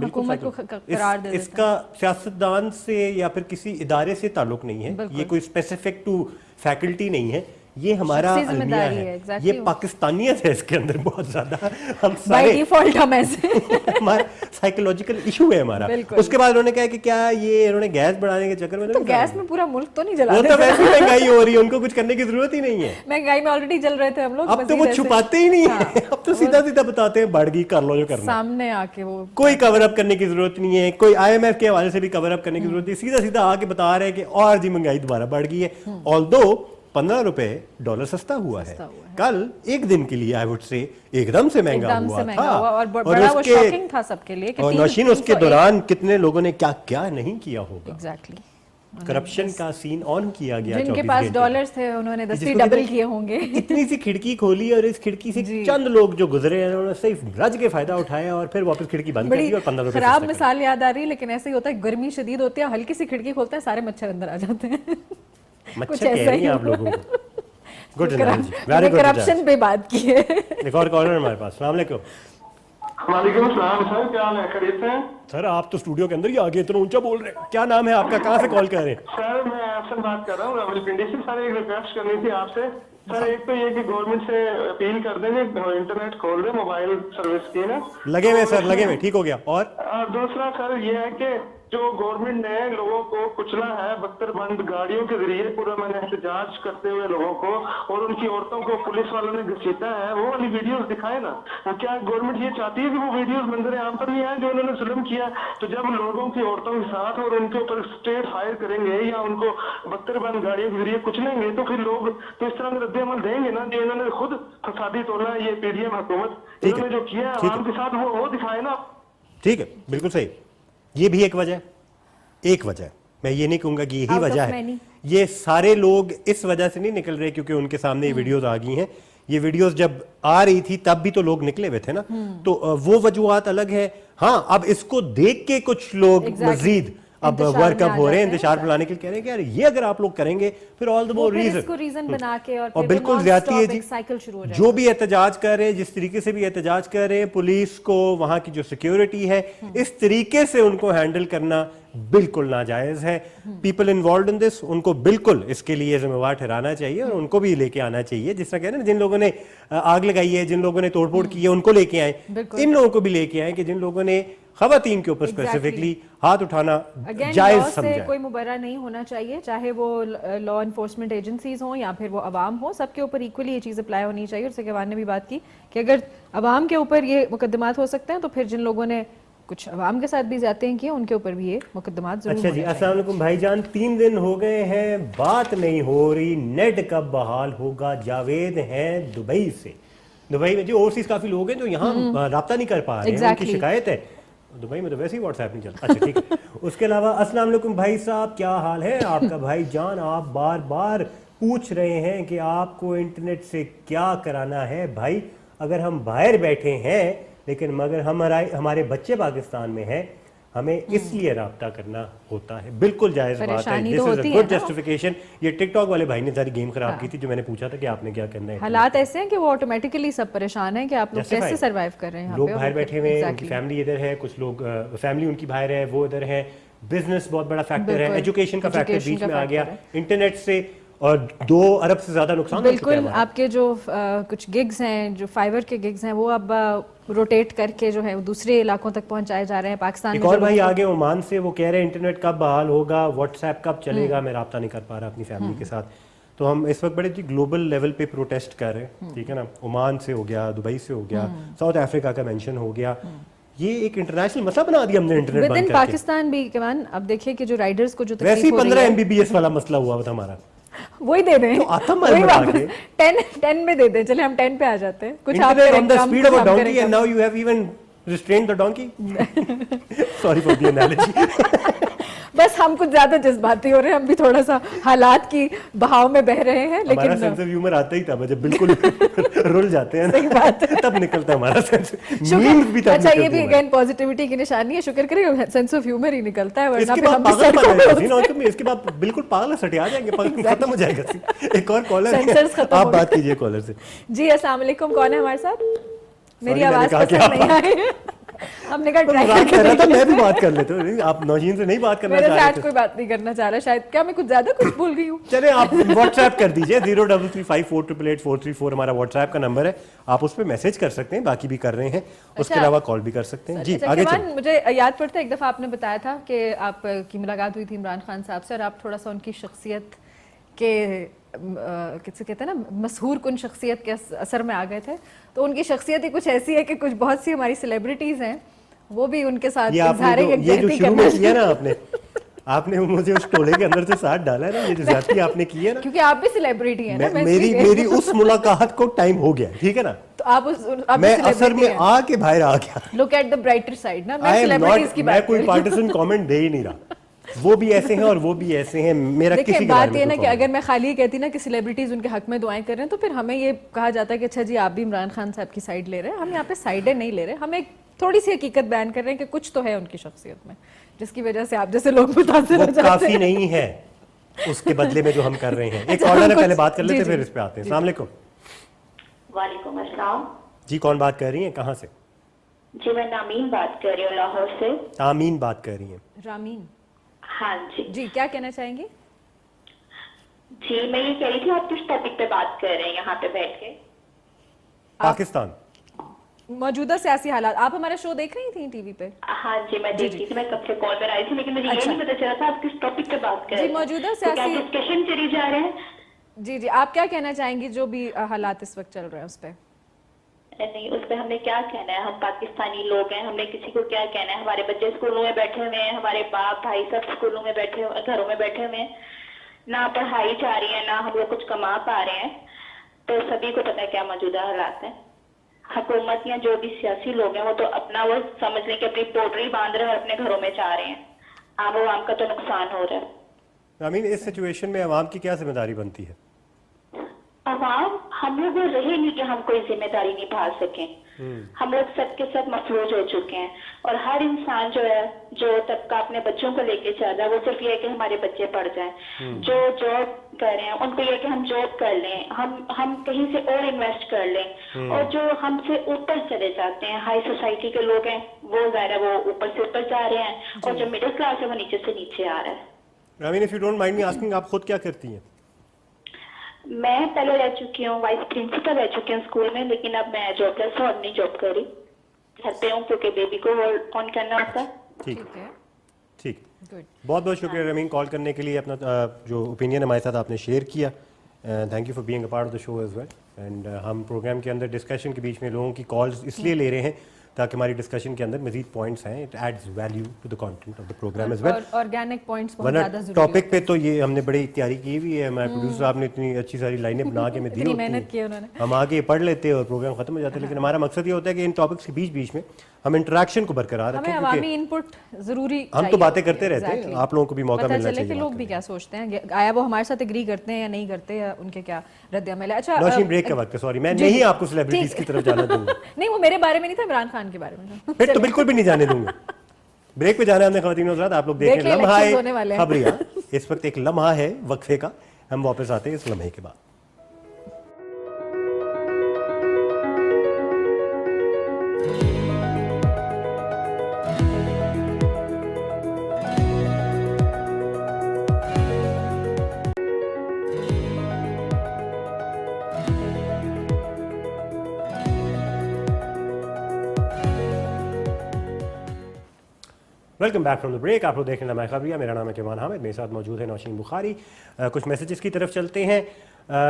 हुकूमत को करार दे देते हैं। इसका सियासतदान से या फिर किसी इदारे से ताल्लुक नहीं है, ये कोई स्पेसिफिक टू फैकल्टी नहीं है, ये हमारा अलमिया है, ये पाकिस्तानियत है इसके अंदर बहुत ज्यादा। हम सारे डिफॉल्ट हम ऐसे हमारा साइकोलॉजिकल इशू है हमारा। उसके बाद उन्होंने कहा कि क्या ये इन्होंने गैस बढ़ाने के चक्कर में तो गैस में पूरा मुल्क तो नहीं जला वो तो वैसे महंगाई हो रही है, उनको कुछ करने की जरूरत ही नहीं है। महंगाई में ऑलरेडी जल रहे थे हम लोग, अब तो वो छुपाते ही नहीं है, अब तो सीधा सीधा बताते हैं बढ़ गई, कर लो जो करना, सामने आके वो कोई कवर अप करने की जरूरत नहीं है, कोई IMF के हवाले से भी कवर अप करने की जरूरत नहीं, सीधा सीधा आके बता रहे हैं कि और जी महंगाई दोबारा बढ़ गई है। ऑल्दो 15 रुपए डॉलर सस्ता हुआ है, कल एक दिन के लिए आई वुड से एकदम से महंगा हुआ था और बड़ा वो शॉकिंग था सबके लिए कि और नौशीन उसके दौरान कितने लोगों ने क्या क्या नहीं किया होगा। एग्जैक्टली करप्शन का सीन ऑन किया गया, जिनके पास डॉलर्स थे उन्होंने 10 डबल किए होंगे। इतनी सी खिड़की खोली और इस खिड़की से चंद लोग जो गुजरे हैं उन्होंने सिर्फ रज के फायदा उठाया और फिर वापस खिड़की बंद कर दी और 15 रुपए। खराब मिसाल याद आ रही है, लेकिन ऐसे ही होता है, गर्मी शदीद होती है, हल्की सी खिड़की खोलता है, सारे मच्छर अंदर आ जाते हैं। मच्छर कह रही हैं आप लोगों को। Good energy, very good. Corruption पे बात की है। एक और कॉलर हमारे पास। अस्सलाम वालेकुम। वालेकुम सलाम सर, क्या हाल है, खैरियत से? सर आप तो स्टूडियो के अंदर ही आगे इतना ऊंचा बोल रहे हैं, क्या नाम है आपका, कहाँ से कॉल कर रहे हैं? सर मैं आपसे बात कर रहा हूँ रावलपिंडी से। सर एक रिक्वेस्ट करनी थी आपसे। सर एक तो ये कि गवर्नमेंट से अपील कर देंगे इंटरनेट खोल दे, मोबाइल सर्विस की ना। लगे हुए सर, लगे हुए, ठीक हो गया। और दूसरा सर ये है कि जो गवर्नमेंट ने लोगों को कुचला है बख्तरबंद गाड़ियों के जरिए, पूरा मैंने एहतजाज करते हुए लोगों को और उनकी औरतों को पुलिस वालों ने घसीटा है, वो वाली वीडियोस दिखाए ना। वो क्या गवर्नमेंट ये चाहती है कि वो वीडियोस मंजर आम पर भी आए जो उन्होंने जुल्म किया? तो जब लोगों की औरतों के साथ और उनके ऊपर स्टेट फायर करेंगे या उनको बख्तरबंद गाड़ियों के जरिए कुचलेंगे तो फिर लोग तो इस तरह का रद्द अमल देंगे ना, जो इन्होंने खुद फसादी तोला ये PDM हुकूमत, इन्होंने जो किया आवाम के साथ वो दिखाए ना। ठीक है, बिल्कुल सही, ये भी एक वजह है। एक वजह है, मैं ये नहीं कहूंगा कि यही Out of वजह है, many. ये सारे लोग इस वजह से नहीं निकल रहे क्योंकि उनके सामने ये वीडियोस आ गई हैं। ये वीडियोस जब आ रही थी तब भी तो लोग निकले हुए थे ना, तो वो वजूहात अलग है। हाँ, अब इसको देख के कुछ लोग मजीद अब वर्कअप हो रहे हैं, इंतशार फैलाने के लिए कह रहे हैं कि यार ये अगर आप लोग करेंगे फिर ऑल द मोर रीजन बना के और बिल्कुल ज्यादती है जी। साइकिल शुरू हो जो भी एहतजाज कर रहे हैं, जिस तरीके से भी एहतजाज कर रहे हैं, पुलिस को, वहां की जो सिक्योरिटी है, इस तरीके से उनको हैंडल करना बिल्कुल नाजायज है। पीपल इन्वॉल्व इन दिस, उनको बिल्कुल इसके लिए जिम्मेवार ठहराना चाहिए और उनको भी लेके आना चाहिए। जिस तरह कहते हैं ना, जिन लोगों ने आग लगाई है, जिन लोगों ने तोड़फोड़ की है, उनको लेके आए, इन लोगों को भी लेके आए कि जिन लोगों ने खवातीन के ऊपर स्पेसिफिकली हाथ उठाना जायज समझा। कोई मुबर्रा नहीं होना चाहिए, चाहे वो लॉ एनफोर्समेंट एजेंसीज हों या फिर वो अवाम हो, सबके ऊपर इक्वली ये चीज़ अप्लाई होनी चाहिए। और सकेवान ने भी बात की कि अगर अवाम के ऊपर ये मुकदमात हो सकते हैं तो फिर जिन लोगों ने कुछ अवाम के साथ भी जाते हैं किए, उनके ऊपर भी ये मुकदमात जरूर अच्छा जी, अस्सलाम वालेकुम भाईजान, 3 दिन हो गए हैं, बात नहीं हो रही, नेट कब बहाल होगा? जावेद हैं दुबई से। दुबई में जो ओवरसीज काफी लोग हैं जो यहाँ राब्ता नहीं कर पा रहे हैं, उनकी शिकायत है। दुबई में तो वैसे ही व्हाट्सएप नहीं चलता। अच्छा ठीक है। उसके अलावा अस्सलाम वालेकुम भाई साहब, क्या हाल है आपका? भाई जान, आप बार बार पूछ रहे हैं कि आपको इंटरनेट से क्या कराना है। भाई अगर हम बाहर बैठे हैं लेकिन मगर हमारे बच्चे पाकिस्तान में हैं, हमें इसलिए राब्ता करना होता है। बिल्कुल जायज बात है, this is a good justification. ये टिकटॉक वाले भाई ने सारी गेम खराब की थी जो मैंने पूछा था कि आपने क्या करना है। हालात ऐसे हैं कि वो ऑटोमेटिकली सब परेशान हैं कि आप लोग कैसे सरवाइव कर रहे हैं। लोग बाहर बैठे हुए हैं, उनकी फैमिली इधर है, कुछ लोग फैमिली उनकी बाहर है, वो इधर है, बिजनेस बहुत बड़ा फैक्टर है, एजुकेशन का फैक्टर बीच में आ गया, इंटरनेट से और 2 अरब से ज्यादा नुकसान बिल्कुल। आपके जो कुछ गिग्स हैं, जो फाइबर के गिग्स हैं, वो अब रोटेट करके जो है दूसरे इलाकों तक पहुंचाए जा रहे हैं पाकिस्तान में। एक और भाई आगे ओमान से, वो कह रहे हैं इंटरनेट कब बहाल होगा, व्हाट्सएप कब चलेगा, मैं राब्ता नहीं कर पा रहा अपनी फैमिली के साथ। तो हम इस वक्त बड़े ग्लोबल लेवल पे प्रोटेस्ट कर रहे हैं, ठीक है ना। ओमान से हो गया, दुबई से हो गया, साउथ अफ्रीका का मेंशन हो गया। ये एक इंटरनेशनल मसला बना दिया हमने इंटरनेट बंद करके। पाकिस्तान भी केमान, अब देखिए कि जो राइडर्स को जो वैसे ही 15 MBPS वाला मसला हुआ था हमारा, वही दे दें, तो वही वापस 10 में दे दें। चले हम 10 पे आ जाते हैं। कुछ आप on the speed of a donkey and now you have even restrained the donkey. Sorry for the analogy. बस हम कुछ ज्यादा जज्बाती हो रहे हैं, हम भी थोड़ा सा हालात की बहाव में बह रहे हैं। लेकिन हमारा सेंस ऑफ ह्यूमर आता ही था, जब बिल्कुल रुल जाते हैं सही बात है, तब निकलता है हमारा सेंस। मीम्स भी तब अच्छा, ये भी अगेन पॉजिटिविटी की निशानी है। शुक्र करें सेंस ऑफ ह्यूमर ही निकलता है, वरना फिर हम इसके बाद बिल्कुल पागल सटे आ जाएंगे, खत्म हो जाएगा। एक और कॉलर है, आप बात कीजिए कॉलर से। जी अस्सलाम वालेकुम, कौन है हमारे साथ? मेरी आवाज पसंद नहीं आई। हमने कहा ट्राई कर रहा था, मैं भी बात कर लेता हूं। आप नौशीन से नहीं बात करना चाह रहे थे? कोई बात नहीं करना चाह रहा, शायद क्या मैं कुछ ज्यादा कुछ भूल गई हूं। चले आप व्हाट्सएप कर दीजिए, 033548884434 हमारा व्हाट्सएप का नंबर है, आप उस पर मैसेज कर सकते हैं, बाकी भी कर रहे हैं। उसके अलावा कॉल भी कर सकते हैं। जी आगे चलिए। मुझे याद पड़ता है एक दफा आपने बताया था कि आपकी मुलाकात हुई थी इमरान खान साहब से और आप थोड़ा सा उनकी शख्सियत के किसे कहते हैं ना, मशहूर कुन शख्सियत के असर में आ गए थे। तो उनकी शख्सियत ही कुछ ऐसी है कि कुछ बहुत सी हमारी सेलिब्रिटीज हैं, वो भी उनके साथ ये जो शुरू में किया ना आपने मुझे उस टोले के अंदर से साथ डाला है ना, ये जो ज्यादती आपने की है ना, क्योंकि आप भी सेलिब्रिटी हैं ना। मेरी उस मुलाकात को टाइम हो गया, ठीक है ना। तो आप मैं असर में आके बाहर आ गया। Look at the brighter side ना, मैं सेलिब्रिटीज की बात मैं कोई पार्टिसन कमेंट दे ही नहीं रहा। वो भी ऐसे हैं और वो भी ऐसे हैं, मेरा किसी की बात ये ना कि अगर मैं खाली कहती ना कि सेलिब्रिटीज उनके हक में दुआएं कर रहे हैं, तो फिर हमें ये कहा जाता है कि अच्छा जी आप भी इमरान खान साहब की साइड ले रहे हैं। हम यहाँ पे साइडें नहीं ले रहे, हम एक थोड़ी सी हकीकत बयान कर रहे हैं कि कुछ तो है उनकी शख्सियत में जिसकी वजह से आप जैसे लोग मुतासिर हो जाते हैं। काफी नहीं है उसके बदले में जो हम कर रहे हैं। एक कॉलर है, पहले बात कर लेते फिर इस पे आते हैं। अस्सलाम वालेकुम। वालेकुम अस्सलाम जी, कौन बात कर रही हैं, कहाँ से? जी मैं नामीन बात कर रही हूँ, लाहौर से। आमीन बात कर रही हैं। रामीन, हाँ जी। जी क्या कहना चाहेंगी? जी मैं ये कह रही थी, आप किस टॉपिक पे बात कर रहे हैं यहाँ पे बैठ के? पाकिस्तान, मौजूदा सियासी हालात। आप हमारा शो देख रही थी टीवी पे? हाँ जी मैं देखती थी, मैं कब से कॉल पर आई थी, लेकिन मुझे ये नहीं पता चला था आप किस टॉपिक पे बात कर रहे हैं। मौजूदा सियासी डिस्कशन चली जा रहे हैं। जी जी, आप क्या कहना चाहेंगी जो भी हालात इस वक्त चल रहे हैं उस पे? नहीं, उस पर हमने क्या कहना है, हम पाकिस्तानी लोग हैं, हमने किसी को क्या कहना है। हमारे बच्चे स्कूलों में बैठे हुए हैं, हमारे बाप भाई सब स्कूलों में बैठे, घरों में बैठे हुए हैं, ना पढ़ाई जा रही है, ना हम लोग कुछ कमा पा रहे हैं। तो सभी को पता है क्या मौजूदा हालात है। हुकूमत या जो भी सियासी लोग हैं वो तो अपना वो समझ लें कि अपनी पोटरी बांध रहे हैं और अपने घरों में जा रहे हैं। आम आवाम का तो नुकसान हो रहा है। आई मीन इस सिचुएशन में अवाम की क्या जिम्मेदारी बनती है? अवाम, हम लोग रहे नहीं कि हम कोई जिम्मेदारी निभा सकें। हम लोग सबके सब मफलूज हो चुके हैं और हर इंसान जो है, जो तबका अपने बच्चों को लेके चल रहा है, वो सिर्फ ये है कि हमारे बच्चे पढ़ जाएं। जो जॉब कर रहे हैं उनको ये कि हम जॉब कर लें, हम कहीं से और इन्वेस्ट कर लें। और जो हमसे ऊपर चले जाते हैं, हाई सोसाइटी के लोग हैं, वो ज़ाहिर वो ऊपर से ऊपर जा रहे हैं और जो मिडिल क्लास है वो नीचे से नीचे आ रहा है। I mean if you don't mind me asking, आप खुद क्या करती हैं? मैं पहले रह चुकी हूँ, वाइस प्रिंसिपल रह चुकी हूँ स्कूल में, लेकिन अब मैं जॉबलेस हूँ और नहीं जॉब कर रही, घर पे हूँ क्योंकि बेबी को ऑन करना होता है। ठीक है, ठीक, गुड। बहुत बहुत शुक्रिया रमीन कॉल करने के लिए, अपना जो ओपिनियन हमारे साथ आपने शेयर किया। Thank you for being a part of the show as well. And हम प्रोग्राम के अंदर डिस्कशन के बीच में लोगों की कॉल्स इसलिए ले रहे हैं ताकि हमारी डिस्कशन के अंदर मजीद पॉइंट्स हैं, it adds value to the content of the programme as well. Organic points बहुत वरना ज्यादा जरूरी टॉपिक पे तो ये हमने बड़ी तैयारी की हुई है, हमारे प्रोड्यूसर साहब ने इतनी अच्छी सारी लाइनें बना के हमें दी इतनी होती मेहनत की हैं, उन्होंने। हम आगे पढ़ लेते हैं और प्रोग्राम खत्म हो जाता है। लेकिन हमारा मकसद ये होता है कि इन टॉपिक्स के बीच बीच में हम इंटरेक्शन को बरकरार हमें रखें, अवामी क्योंकि इनपुट जरूरी हम तो चाहिए बातें होती करते है, रहते हैं, exactly। आप लोगों को भी मौका पता मिलना चले चाहिए कि बात लोग भी क्या सोचते हैं, आया वो हमारे साथ एग्री करते हैं या नहीं करते, या उनके क्या रद्द अमल है। अच्छा नौशीन, ब्रेक का वक्त है, सॉरी मैं नहीं आपको सेलिब्रिटीज की तरफ जाना दूंगा। नहीं, वो मेरे बारे में नहीं था, इमरान खान के बारे में था। फिर तो बिल्कुल भी नहीं जाने दूंगा। ब्रेक पे जाना है हमने, ख़वातीन और हज़रात, आप लोग देख देख रहे लें, लम्हा elections होने वाले है हैं। खबरिया, इस वक्त एक लम्हा है वक्फे का, हम वापस आते हैं इस लम्हे के बाद। Welcome back from the break. आप लोग देख रहे हैं लम्हा खबरिया, मेरा नाम है किमान हामिद, मेरे साथ मौजूद है नौशीन बुखारी। कुछ मैसेजेस की तरफ चलते हैं।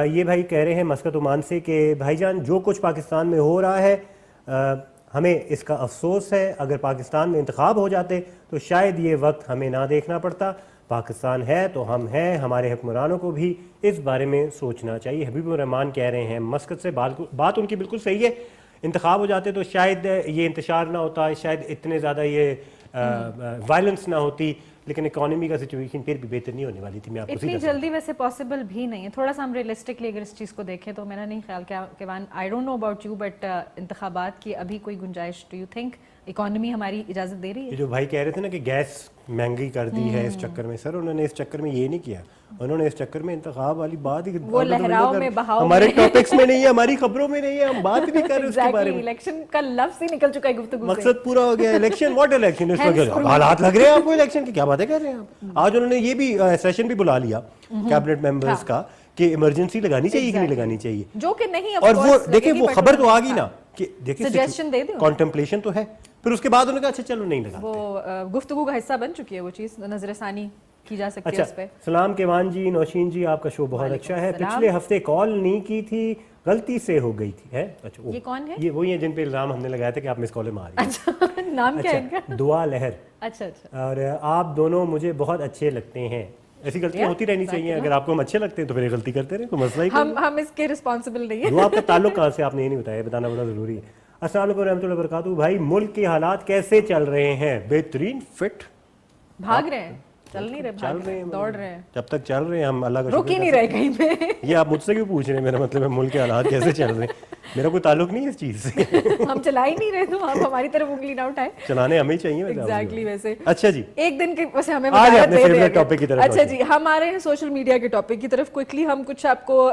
ये भाई कह रहे हैं मस्कत ओमान से कि भाईजान जो कुछ पाकिस्तान में हो रहा है हमें इसका अफसोस है, अगर पाकिस्तान में इंतखाब हो जाते तो शायद ये वक्त हमें ना देखना पड़ता। पाकिस्तान है तो हम हैं, हमारे हुक्मरानों को भी इस बारे में सोचना चाहिए। हबीबुर रहमान कह रहे हैं मस्कत से, बात उनकी बिल्कुल सही है। इंतखाब हो जाते तो शायद ये इंतशार ना होता, शायद इतने ज़्यादा ये वायलेंस ना होती, लेकिन इकोनॉमी का सिचुएशन फिर भी बेहतर नहीं होने वाली थी। मैं आपको इतनी जल्दी वैसे पॉसिबल भी नहीं है, थोड़ा सा हम रियलिस्टिकली अगर इस चीज़ को देखें तो मेरा नहीं ख्याल कि I don't know about you, but इंतखाबात की अभी कोई गुंजाइश, डू यू थिंक इकोनॉमी हमारी इजाज़त दे रही है? ये जो भाई कह रहे थे ना कि गैस महंगी कर दी है इस चक्कर में, सर उन्होंने इस चक्कर में ये नहीं किया, उन्होंने इस चक्कर में इंतखाब वाली बात ही वो लहराव में बहाव हमारे टॉपिक्स में नहीं है, हमारी खबरों में नहीं है, हम बात नहीं कर रहे उसके बारे में। इलेक्शन का लफ्ज ही निकल चुका है गुफ्तगू से। मकसद पूरा हो गया। इलेक्शन, व्हाट इलेक्शन, इसमें हालात लग रहे हैं आपको इलेक्शन की, क्या बातें कर रहे हैं आप। आज उन्होंने ये भी सेशन भी बुला लिया कैबिनेट मेंबर्स का कि इमरजेंसी लगानी चाहिए कि नहीं लगानी चाहिए, जो कि नहीं, और वो देखिए वो खबर तो आ गई ना कि देखिए सजेशन दे दो, कॉन्टेम्पलेशन तो है, फिर उसके बाद उन्होंने कहा अच्छा चलो नहीं लगा। वो गुफ्तगू का हिस्सा बन चुकी है वो चीज़, नजरसानी की जा सकती है उस पे। अच्छा, सलाम केवान जी, नौशीन जी, आपका शो बहुत अच्छा है। पिछले हफ्ते कॉल नहीं की थी, गलती से हो गई थी है। अच्छा, ये कौन है? ये वही है जिन पे इल्जाम हमने लगाया था कि आप मिस कॉल मार रही हैं। अच्छा, नाम क्या है इनका? दुआ लहर। अच्छा अच्छा, और आप दोनों मुझे बहुत अच्छे लगते हैं। ऐसी गलतियां होती रहनी चाहिए, अगर आपको हम अच्छे लगते हैं तो फिर गलती करते रहे, तो मसला ही हम इसके रिस्पॉन्सिबल नहीं है। दुआ आपका ताल्लुक कहाँ से आपने ये नहीं बताया, बताना बड़ा जरूरी है। अस्सलाम वालेकुम रहमतुल्लाहि व बरकातहू। भाई मुल्क के हालात कैसे चल रहे हैं? बेहतरीन, फिट, भाग रहे हैं, चल नहीं रहे, चल रहे हैं, दौड़ रहे हैं, जब तक चल रहे हैं हम अल्लाह का रुक ही नहीं रहे कहीं पे। ये आप मुझसे क्यों पूछ रहे हैं? मेरा मतलब है मुल्क के हालात कैसे चल रहे हैं, मेरा कोई ताल्लुक नहीं है इस चीज से। हम चला ही नहीं रहे, तो आप हमारी तरफ उंगली ना उठाए। चलाने हमें ही चाहिए एग्जैक्टली वैसे। अच्छा जी, एक दिन के वैसे हमें आज वकालत अपने दे फेवरेट देंगे। टॉपिक की तरफ अच्छा पहुंचे। जी, हम आ रहे हैं सोशल मीडिया के टॉपिक की तरफ। क्विकली हम कुछ आपको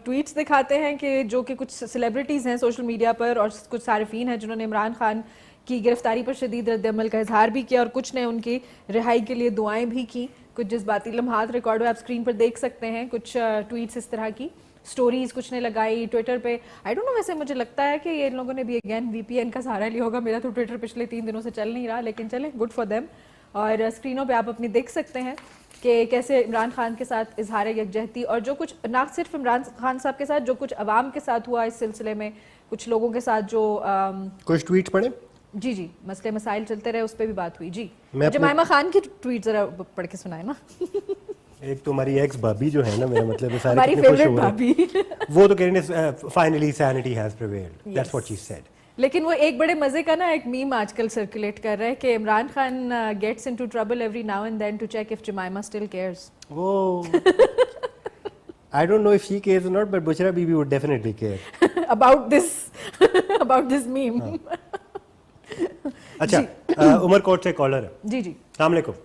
ट्वीट्स दिखाते हैं कि जो कि कुछ सेलिब्रिटीज हैं सोशल मीडिया पर और कुछ सारिफीन हैं जिन्होंने इमरान खान की गिरफ्तारी पर शदीद रद्द-ए-अमल का इजहार भी किया और कुछ ने उनकी रिहाई के लिए दुआएं भी की। कुछ जज्बाती लम्हात रिकॉर्ड आप स्क्रीन पर देख सकते हैं, कुछ ट्वीट्स इस तरह की, स्टोरीज कुछ ने लगाई ट्विटर पे। आई डोंट नो, वैसे मुझे लगता है कि ये इन लोगों ने भी अगेन VPN का सहारा लिया होगा। मेरा तो ट्विटर पिछले 3 दिनों से चल नहीं रहा, लेकिन चले, गुड फॉर देम। और स्क्रीनों पे आप अपनी देख सकते हैं कि कैसे इमरान खान के साथ इजहार यकजहती और जो कुछ ना सिर्फ इमरान खान साहब के साथ, जो कुछ अवाम के साथ हुआ इस सिलसिले में, कुछ लोगों के साथ जो कुछ ट्वीट पढ़े जी जी मसले मसाइल चलते रहे, उस पर भी बात हुई। जी, मैं जमाइमा खान की ट्वीट जरा पढ़ के सुनाए ना। एक तो हमारी एक्स भाभी जो है ना, मेरा मतलब है सारे हमारी कितने खुश फेवरेट हो रहे हैं। भाभी वो तो कह रही है finally sanity has prevailed, that's what she said. लेकिन वो एक बड़े मजे का ना एक मीम आजकल सर्कुलेट कर रहा है कि Imran Khan gets into trouble every now and then to check if Jemima still cares. I don't know if she cares or not, but Bushra Bibi would definitely care. about this meme. अच्छा, उमरकोट से collar है. जी जी. अस्सलाम वालेकुम.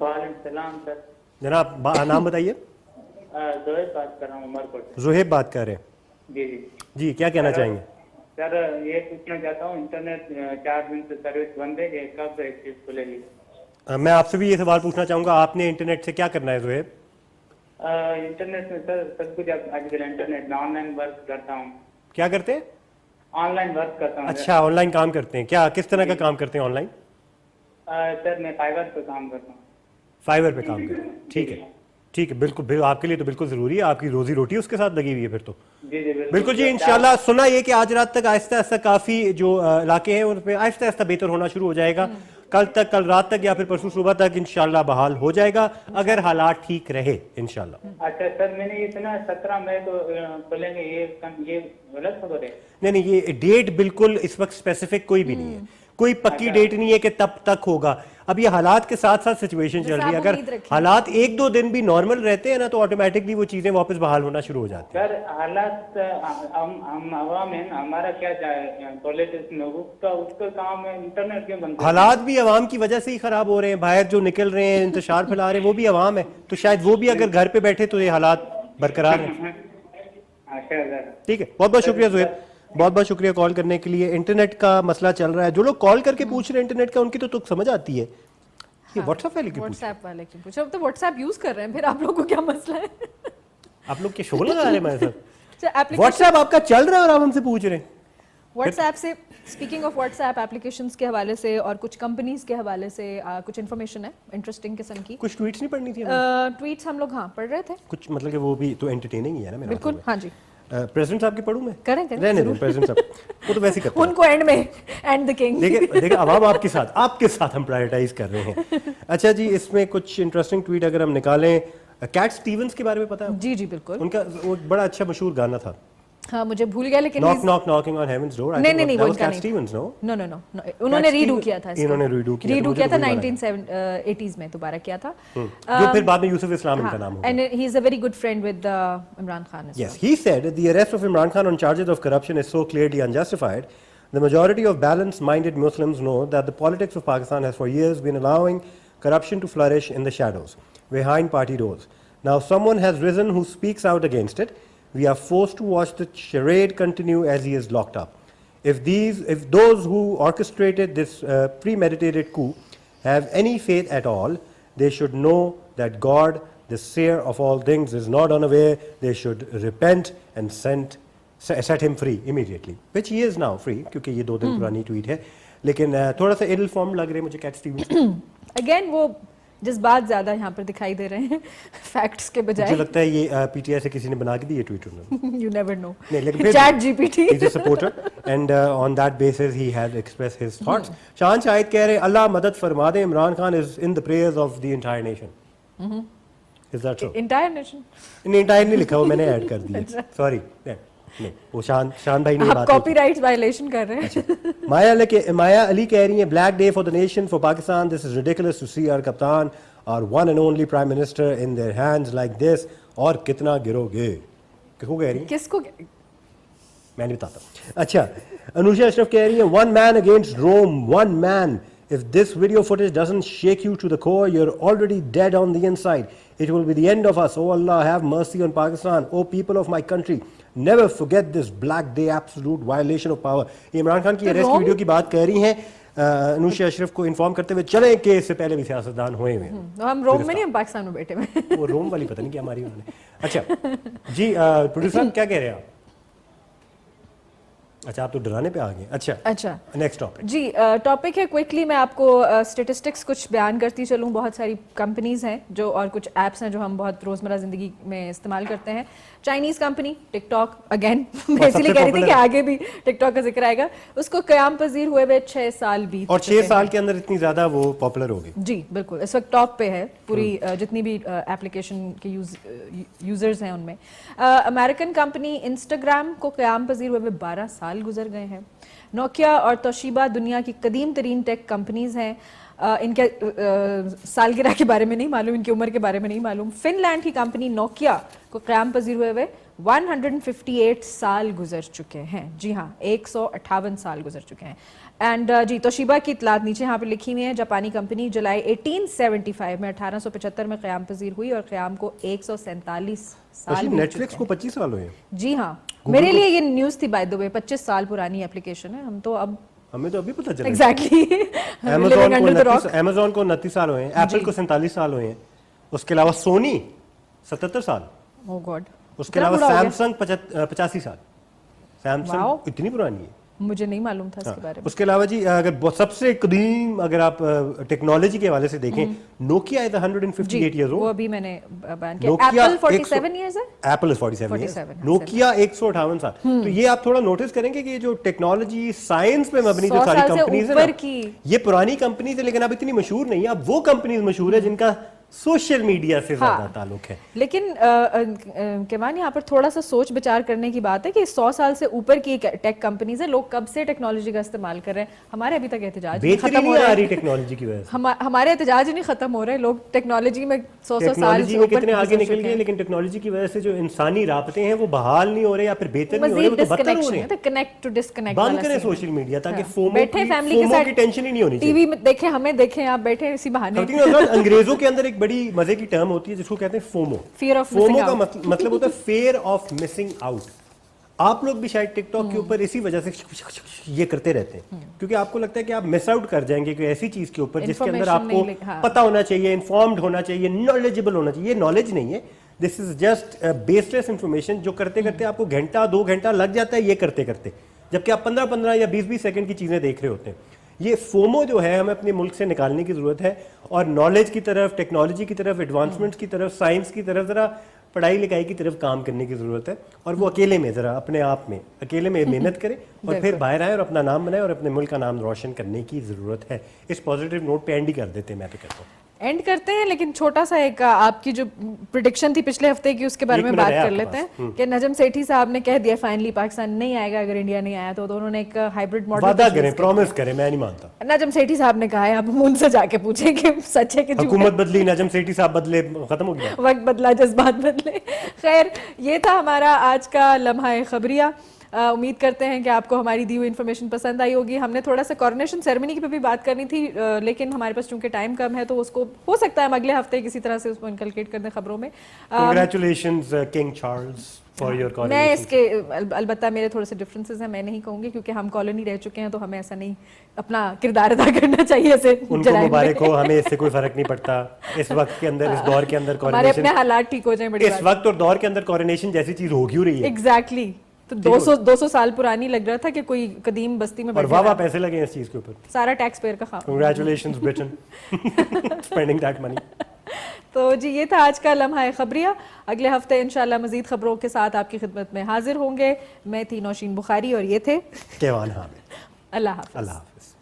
वालेकुम सलाम sir. जनाब नाम बताइए. जोहेब बात कर रहा हूँ उमरकोट. जोहेब बात कर रहे हैं. जी जी. जी क्या कहना चाहेंगे? सर ये पूछना चाहता हूँ, इंटरनेट 4 दिन से सर्विस बंद है, ये कब एक्टिव खुलेगी? मैं आपसे भी ये सवाल पूछना चाहूँगा, आपने इंटरनेट से क्या करना है जोहेब? इंटरनेट में सर सब कुछ आजकल इंटरनेट में ऑनलाइन वर्क करता हूँ. क्या करते हैं? ऑनलाइन वर्क करता हूँ. अच्छा, ऑनलाइन काम करते हैं. क्या किस तरह का काम करते हैं ऑनलाइन? सर मैं फाइबर पे काम करता हूँ. फाइबर पे काम करते हैं. ठीक है, ठीक है, बिल्कुल आपके लिए तो बिल्कुल ज़रूरी है, आपकी रोजी रोटी उसके साथ लगी हुई है फिर तो. जी जी बिल्कुल जी. इंशाल्लाह सुना ये कि आज रात तक आहिस्ता आहिस्ता काफ़ी जो इलाके हैं उन पर आहिस्ता आहिस्ता बेहतर होना शुरू हो जाएगा. कल रात तक या फिर परसों सुबह तक इंशाल्लाह बहाल हो जाएगा, अगर हालात ठीक रहे इंशाल्लाह. अच्छा सर, मैंने ये सुना 17 मई को खुलेंगे, ये गलत खबर है? नहीं, ये डेट बिल्कुल इस वक्त स्पेसिफिक कोई भी नहीं है, कोई पक्की डेट नहीं है कि तब तक होगा. अब ये हालात के साथ साथ सिचुएशन चल रही है. अगर हालात 1-2 दिन भी नॉर्मल रहते हैं ना तो ऑटोमेटिकली वो चीजें वापस बहाल होना शुरू हो जाती है. सर हालात हम आवाम है, हमारा क्या पॉलिटिशियन उसका काम है, इंटरनेट के बंद. हालात भी अवाम की वजह से ही खराब हो रहे हैं. बाहर जो निकल रहे हैं, इंतशार फैला रहे हैं, वो भी अवाम है. तो शायद वो भी अगर घर पे बैठे तो ये हालात बरकरार है. ठीक है, बहुत बहुत शुक्रिया जोहेब, बहुत बहुत शुक्रिया कॉल करने के लिए. इंटरनेट का मसला चल रहा है. जो लोग कॉल करके पूछ रहे हैं इंटरनेट का, उनकी तो तुक समझ आती है. ये व्हाट्सएप वाले की व्हाट्सएप वाले की पूछो. अब तो व्हाट्सएप यूज कर रहे हैं, फिर आप लोगों को क्या मसला है? आप लोग के शो लगा रहे हैं मेरे साथ. एप्लीकेशन व्हाट्सएप आपका चल रहा है और आप हमसे पूछ रहे हैं. व्हाट्सएप से, स्पीकिंग ऑफ व्हाट्सएप एप्लीकेशंस के हवाले से और कुछ कंपनीज के हवाले से कुछ इन्फॉर्मेशन है इंटरेस्टिंग किस्म की. कुछ ट्वीट्स नहीं पढ़नी थी? ट्वीट्स हम लोग पढ़ रहे थे कुछ, मतलब कि वो भी तो एंटरटेनिंग ही है ना मेरा. बिल्कुल. हाँ जी. प्रेसिडेंट साहब की पढ़ूं मैं? करें रहने दो प्रेसिडेंट साहब, वो तो वैसे ही करते हैं. उनको एंड में, एंड द किंग. देखिए आवाम आपके साथ हम प्रायोरिटाइज कर रहे हैं. अच्छा जी, इसमें कुछ इंटरेस्टिंग ट्वीट अगर हम निकालें, कैट स्टीवंस के बारे में पता है? जी जी बिल्कुल. उनका वो बड़ा अच्छा मशहूर गाना था. हाँ मुझे भूल गया, लेकिन knock knock knocking on heaven's door. नहीं वो कैट स्टीवंस. नो उन्होंने रीडू किया था. इन्होंने रीडू किया था 1980s में, दोबारा किया था. जो फिर बाद में यूसुफ इस्लाम इनका नाम हो गया. And he is a very good friend with Imran Khan as well. Yes, he said the arrest of Imran Khan on charges of corruption is so clearly unjustified. The majority of balanced-minded Muslims know that the politics of Pakistan has for years been allowing corruption to flourish in the shadows, behind party doors. Now someone has risen who speaks out against it. We are forced to watch the charade continue as he is locked up. If those who orchestrated this premeditated coup have any faith at all, they should know that God, the seer of all things, is not unaware. They should repent and set him free immediately, which he is now free, क्योंकि ये 2 दिन पुरानी tweet है. लेकिन थोड़ा सा इल form लग रहे हैं मुझे कैट स्टीवंस. अगेन वो जज्बात ज्यादा यहाँ पर दिखाई दे रहे हैं फैक्ट्स के बजाय. मुझे लगता है ये पीटीआई से किसी ने बना के दी ये ट्वीट उन्होंने. You never know. नहीं, लेकिन Chat GPT. He's a supporter and on that basis he has expressed his thoughts. शान शाहिद कह रहे हैं अल्लाह मदद फरमा दे, Imran Khan is in the prayers of the entire nation. Is that so? Entire nation. नहीं, entire नहीं लिखा, वो मैंने ऐड कर दिया. Sorry. नहीं, वो शान भाई ने आप बात कॉपीराइट वायलेशन कर रहे हैं. माया अली कह रही है black day for the nation for Pakistan. This is ridiculous to see our कप्तान, our one and only prime minister in their hands like this. और कितना गिरोगे? किसको कह रही है? किसको? मैं नहीं बताता. अच्छा, अनुषा अशरफ कह रही है one man against Rome, one man. If this video footage doesn't shake you to the core, you're already dead on the inside. It will be the end of us. Oh Allah, have mercy on Pakistan. Oh people of my country, never forget this black day absolute violation of power. Imran Khan की arrest video की बात कर रही हैं. अनुषा अशरफ को inform करते हुए चले कि इससे पहले भी सियासतदान हुए हुए हैं. हम रोम में नहीं, हम पाकिस्तान में बैठे हुए. वो रोम वाली पता नहीं क्या हमारी उन्होंने. अच्छा जी, प्रोड्यूसर क्या कह रहे हैं आप? अच्छा, आप तो डराने पे आ गए. अच्छा, नेक्स्ट टॉपिक. जी, टॉपिक है क्विकली मैं आपको स्टेटिस्टिक्स कुछ बयान करती चलूँ. बहुत सारी कंपनीज हैं जो, और कुछ ऐप्स हैं जो हम बहुत रोज़मर्रा ज़िंदगी में इस्तेमाल करते हैं. चाइनीज़ कंपनी टिकटॉक, अगेन मैं इसीलिए कह रही थी कि आगे भी टिकटॉक का जिक्र आएगा. उसको क़याम पजीर हुए हुए 6 साल बीत, और 6 साल के अंदर इतनी ज़्यादा वो पॉपुलर होगी. जी बिल्कुल, इस वक्त टॉप पे है पूरी जितनी भी एप्लीकेशन के यूज़र्स हैं उनमें. अमेरिकन कंपनी इंस्टाग्राम को क़याम पजीर हुए 12 साल سال گزر گئے ہیں. نوکیا اور توشیبا دنیا کی قدیم ترین ٹیک کمپنیز ہیں. ان کے سالگرہ کے بارے میں نہیں معلوم, ان کی عمر کے بارے میں نہیں معلوم. فن لینڈ کی کمپنی نوکیا کو قیام پذیر ہوئے 158 سال گزر چکے ہیں. جی ہاں, 158 سال گزر چکے ہیں. اینڈ جی توشیبا کی اطلاعات نیچے یہاں پہ لکھی ہوئی ہیں. جاپانی کمپنی جولائی 1875 میں 1875 میں قیام پذیر ہوئی اور قیام کو 147 سال. نیٹ فلکس کو 25 سال ہوئے ہیں. جی ہاں, میرے لیے یہ نیوز تھی بائی دی وے. 25 سال پرانی اپلیکیشن ہے. ہم تو اب ہمیں تو ابھی پتہ چلا. ایگزیکٹلی. Amazon کو 29 سال ہوئے ہیں, ایپل کو 47 سال ہوئے ہیں. اس کے علاوہ سونی 77 سال. او گاڈ. اس کے علاوہ سیمسنگ 85 سال. سیمسنگ اتنی پرانی ہے, مجھے نہیں معلوم تھا اس کے بارے میں. اس کے علاوہ جی اگر سب سے قدیم اگر آپ ٹیکنالوجی کے حوالے سے دیکھیں, نوکیا از 158 ایئرز اولڈ. وہ ابھی میں نے بیان کیا. ایپل 47 ایئرز ہے. ایپل از 47 ایئرز. نوکیا 158 سال. تو یہ آپ تھوڑا نوٹس کریں گے کہ یہ جو ٹیکنالوجی سائنس پہ مبنی جو ساری کمپنیز ہیں یہ پرانی کمپنیز ہیں, لیکن اب اتنی مشہور نہیں ہے. اب وہ کمپنیز مشہور ہے جن کا سوشل میڈیا سے زیادہ تعلق ہے. لیکن کیمان یہاں پر تھوڑا سا سوچ بچار کرنے کی بات ہے کہ 100 سال سے اوپر کی ٹیک کمپنیز ہیں. لوگ کب سے ٹیکنالوجی کا استعمال کر رہے ہیں. ہمارے ابھی تک احتجاج ختم ہو رہا ہے ٹیکنالوجی کی وجہ سے. ہمارے احتجاج نہیں ختم ہو رہے. لوگ ٹیکنالوجی میں 100 سال سے اوپر کتنے آگے نکل گئے, لیکن ٹیکنالوجی کی وجہ سے جو انسانی رابطے ہیں وہ بحال نہیں ہو رہے یا پھر بہتر نہیں ہو رہے, وہ تو بدتر ہو رہے ہیں. کنیکٹ ٹو ڈسکنیکٹ بند کریں سوشل میڈیا تاکہ فومو بیٹھے فیملی کے ساتھ ٹینشن ہی نہیں ہونی ٹی وی میں دیکھیں, ہمیں دیکھیں, آپ بیٹھے اسی بہانے. انگریزوں کے اندر ایک بڑی مزے کی ٹرم ہوتی ہے جس کو کہتے ہیں فومو. فومو کا مطلب ہوتا ہے فیئر آف مسنگ آؤٹ. آپ لوگ بھی شاید ٹک ٹاک کے اوپر اسی وجہ سے یہ کرتے رہتے ہیں کیونکہ آپ کو لگتا ہے کہ آپ مس آؤٹ کر جائیں گے کوئی ایسی چیز کے اوپر جس کے اندر آپ کو پتہ ہونا چاہیے, انفارمڈ ہونا چاہیے, نالجبل ہونا چاہیے. یہ نالج نہیں ہے, دس is just base less information جو کرتے کرتے آپ کو گھنٹہ 2 گھنٹہ لگ جاتا ہے یہ کرتے کرتے, جبکہ آپ 15 یا 20 سیکنڈ کی چیزیں دیکھ رہے ہوتے ہیں. یہ فومو جو ہے ہمیں اپنے ملک سے نکالنے کی ضرورت ہے اور نالج کی طرف, ٹیکنالوجی کی طرف, ایڈوانسمنٹس کی طرف, سائنس کی طرف, ذرا پڑھائی لکھائی کی طرف کام کرنے کی ضرورت ہے. اور وہ اکیلے میں ذرا اپنے آپ میں اکیلے میں محنت کریں اور پھر باہر آئیں اور اپنا نام بنائیں اور اپنے ملک کا نام روشن کرنے کی ضرورت ہے. اس پازیٹیو نوٹ پہ اینڈ ہی کر دیتے ہیں, میں تو کہتا ہوں اینڈ کرتے ہیں. لیکن چھوٹا سا ایک آپ کی جو پریڈکشن تھی پچھلے ہفتے کی اس کے بارے میں بات کر لیتے ہیں کہ نجم سیٹھی صاحب نے کہہ دیا فائنلی پاکستان نہیں آئے گا اگر انڈیا نہیں آیا تو انہوں نے ایک ہائبرڈ ماڈل وعدہ کریں, پرومس کریں. میں نہیں مانتا. نجم سیٹھی صاحب نے کہا ہے, آپ ان سے جا کے پوچھیں کہ سچ ہے کہ حکومت بدلی, نجم سیٹھی صاحب بدلے, ختم ہو گیا, وقت بدلا, جذبات بدلے. خیر, یہ تھا ہمارا آج کا لمحہ خبریہ. امید کرتے ہیں کہ آپ کو ہماری دی ہوئی انفارمیشن پسند آئی ہوگی. ہم نے تھوڑا سا کورونیشن سیرمنی کی بھی بات کرنی تھی لیکن ہمارے پاس چونکہ ٹائم کم ہے تو اس کو ہو سکتا ہے ہم اگلے ہفتے کسی طرح سے اس کو انکلکیٹ کر دیں خبروں میں. Congratulations king Charles for your coronation. میں اس کے البتہ میرے تھوڑے سے ڈفرینسز ہیں, میں نہیں کہوں گی کیونکہ ہم کالونی رہ چکے ہیں تو ہمیں ایسا نہیں اپنا کردار ادا کرنا چاہیے. ایسے ان کو مبارک ہو, ہمیں اس سے کوئی فرق نہیں پڑتا. اس وقت کے اندر, اس دور کے اندر ہمارے اپنے حالات ٹھیک ہو جائیں. بڑی اس وقت اور دور کے اندر کورونیشن جیسی چیز ہو کیوں رہی ہے. ایگزیکٹلی. تو 200 سال پرانی لگ رہا تھا کہ کوئی قدیم بستی میں اور واہ پیسے لگے اس چیز کے اوپر. سارا ٹیکس پیئر کا خام. Congratulations Britain spending that money. تو جی یہ تھا آج کا لمحہ خبریہ. اگلے ہفتے انشاءاللہ مزید خبروں کے ساتھ آپ کی خدمت میں حاضر ہوں گے. میں تھی نوشین بخاری اور یہ تھے کیوان حامد. اللہ حافظ. اللہ حافظ.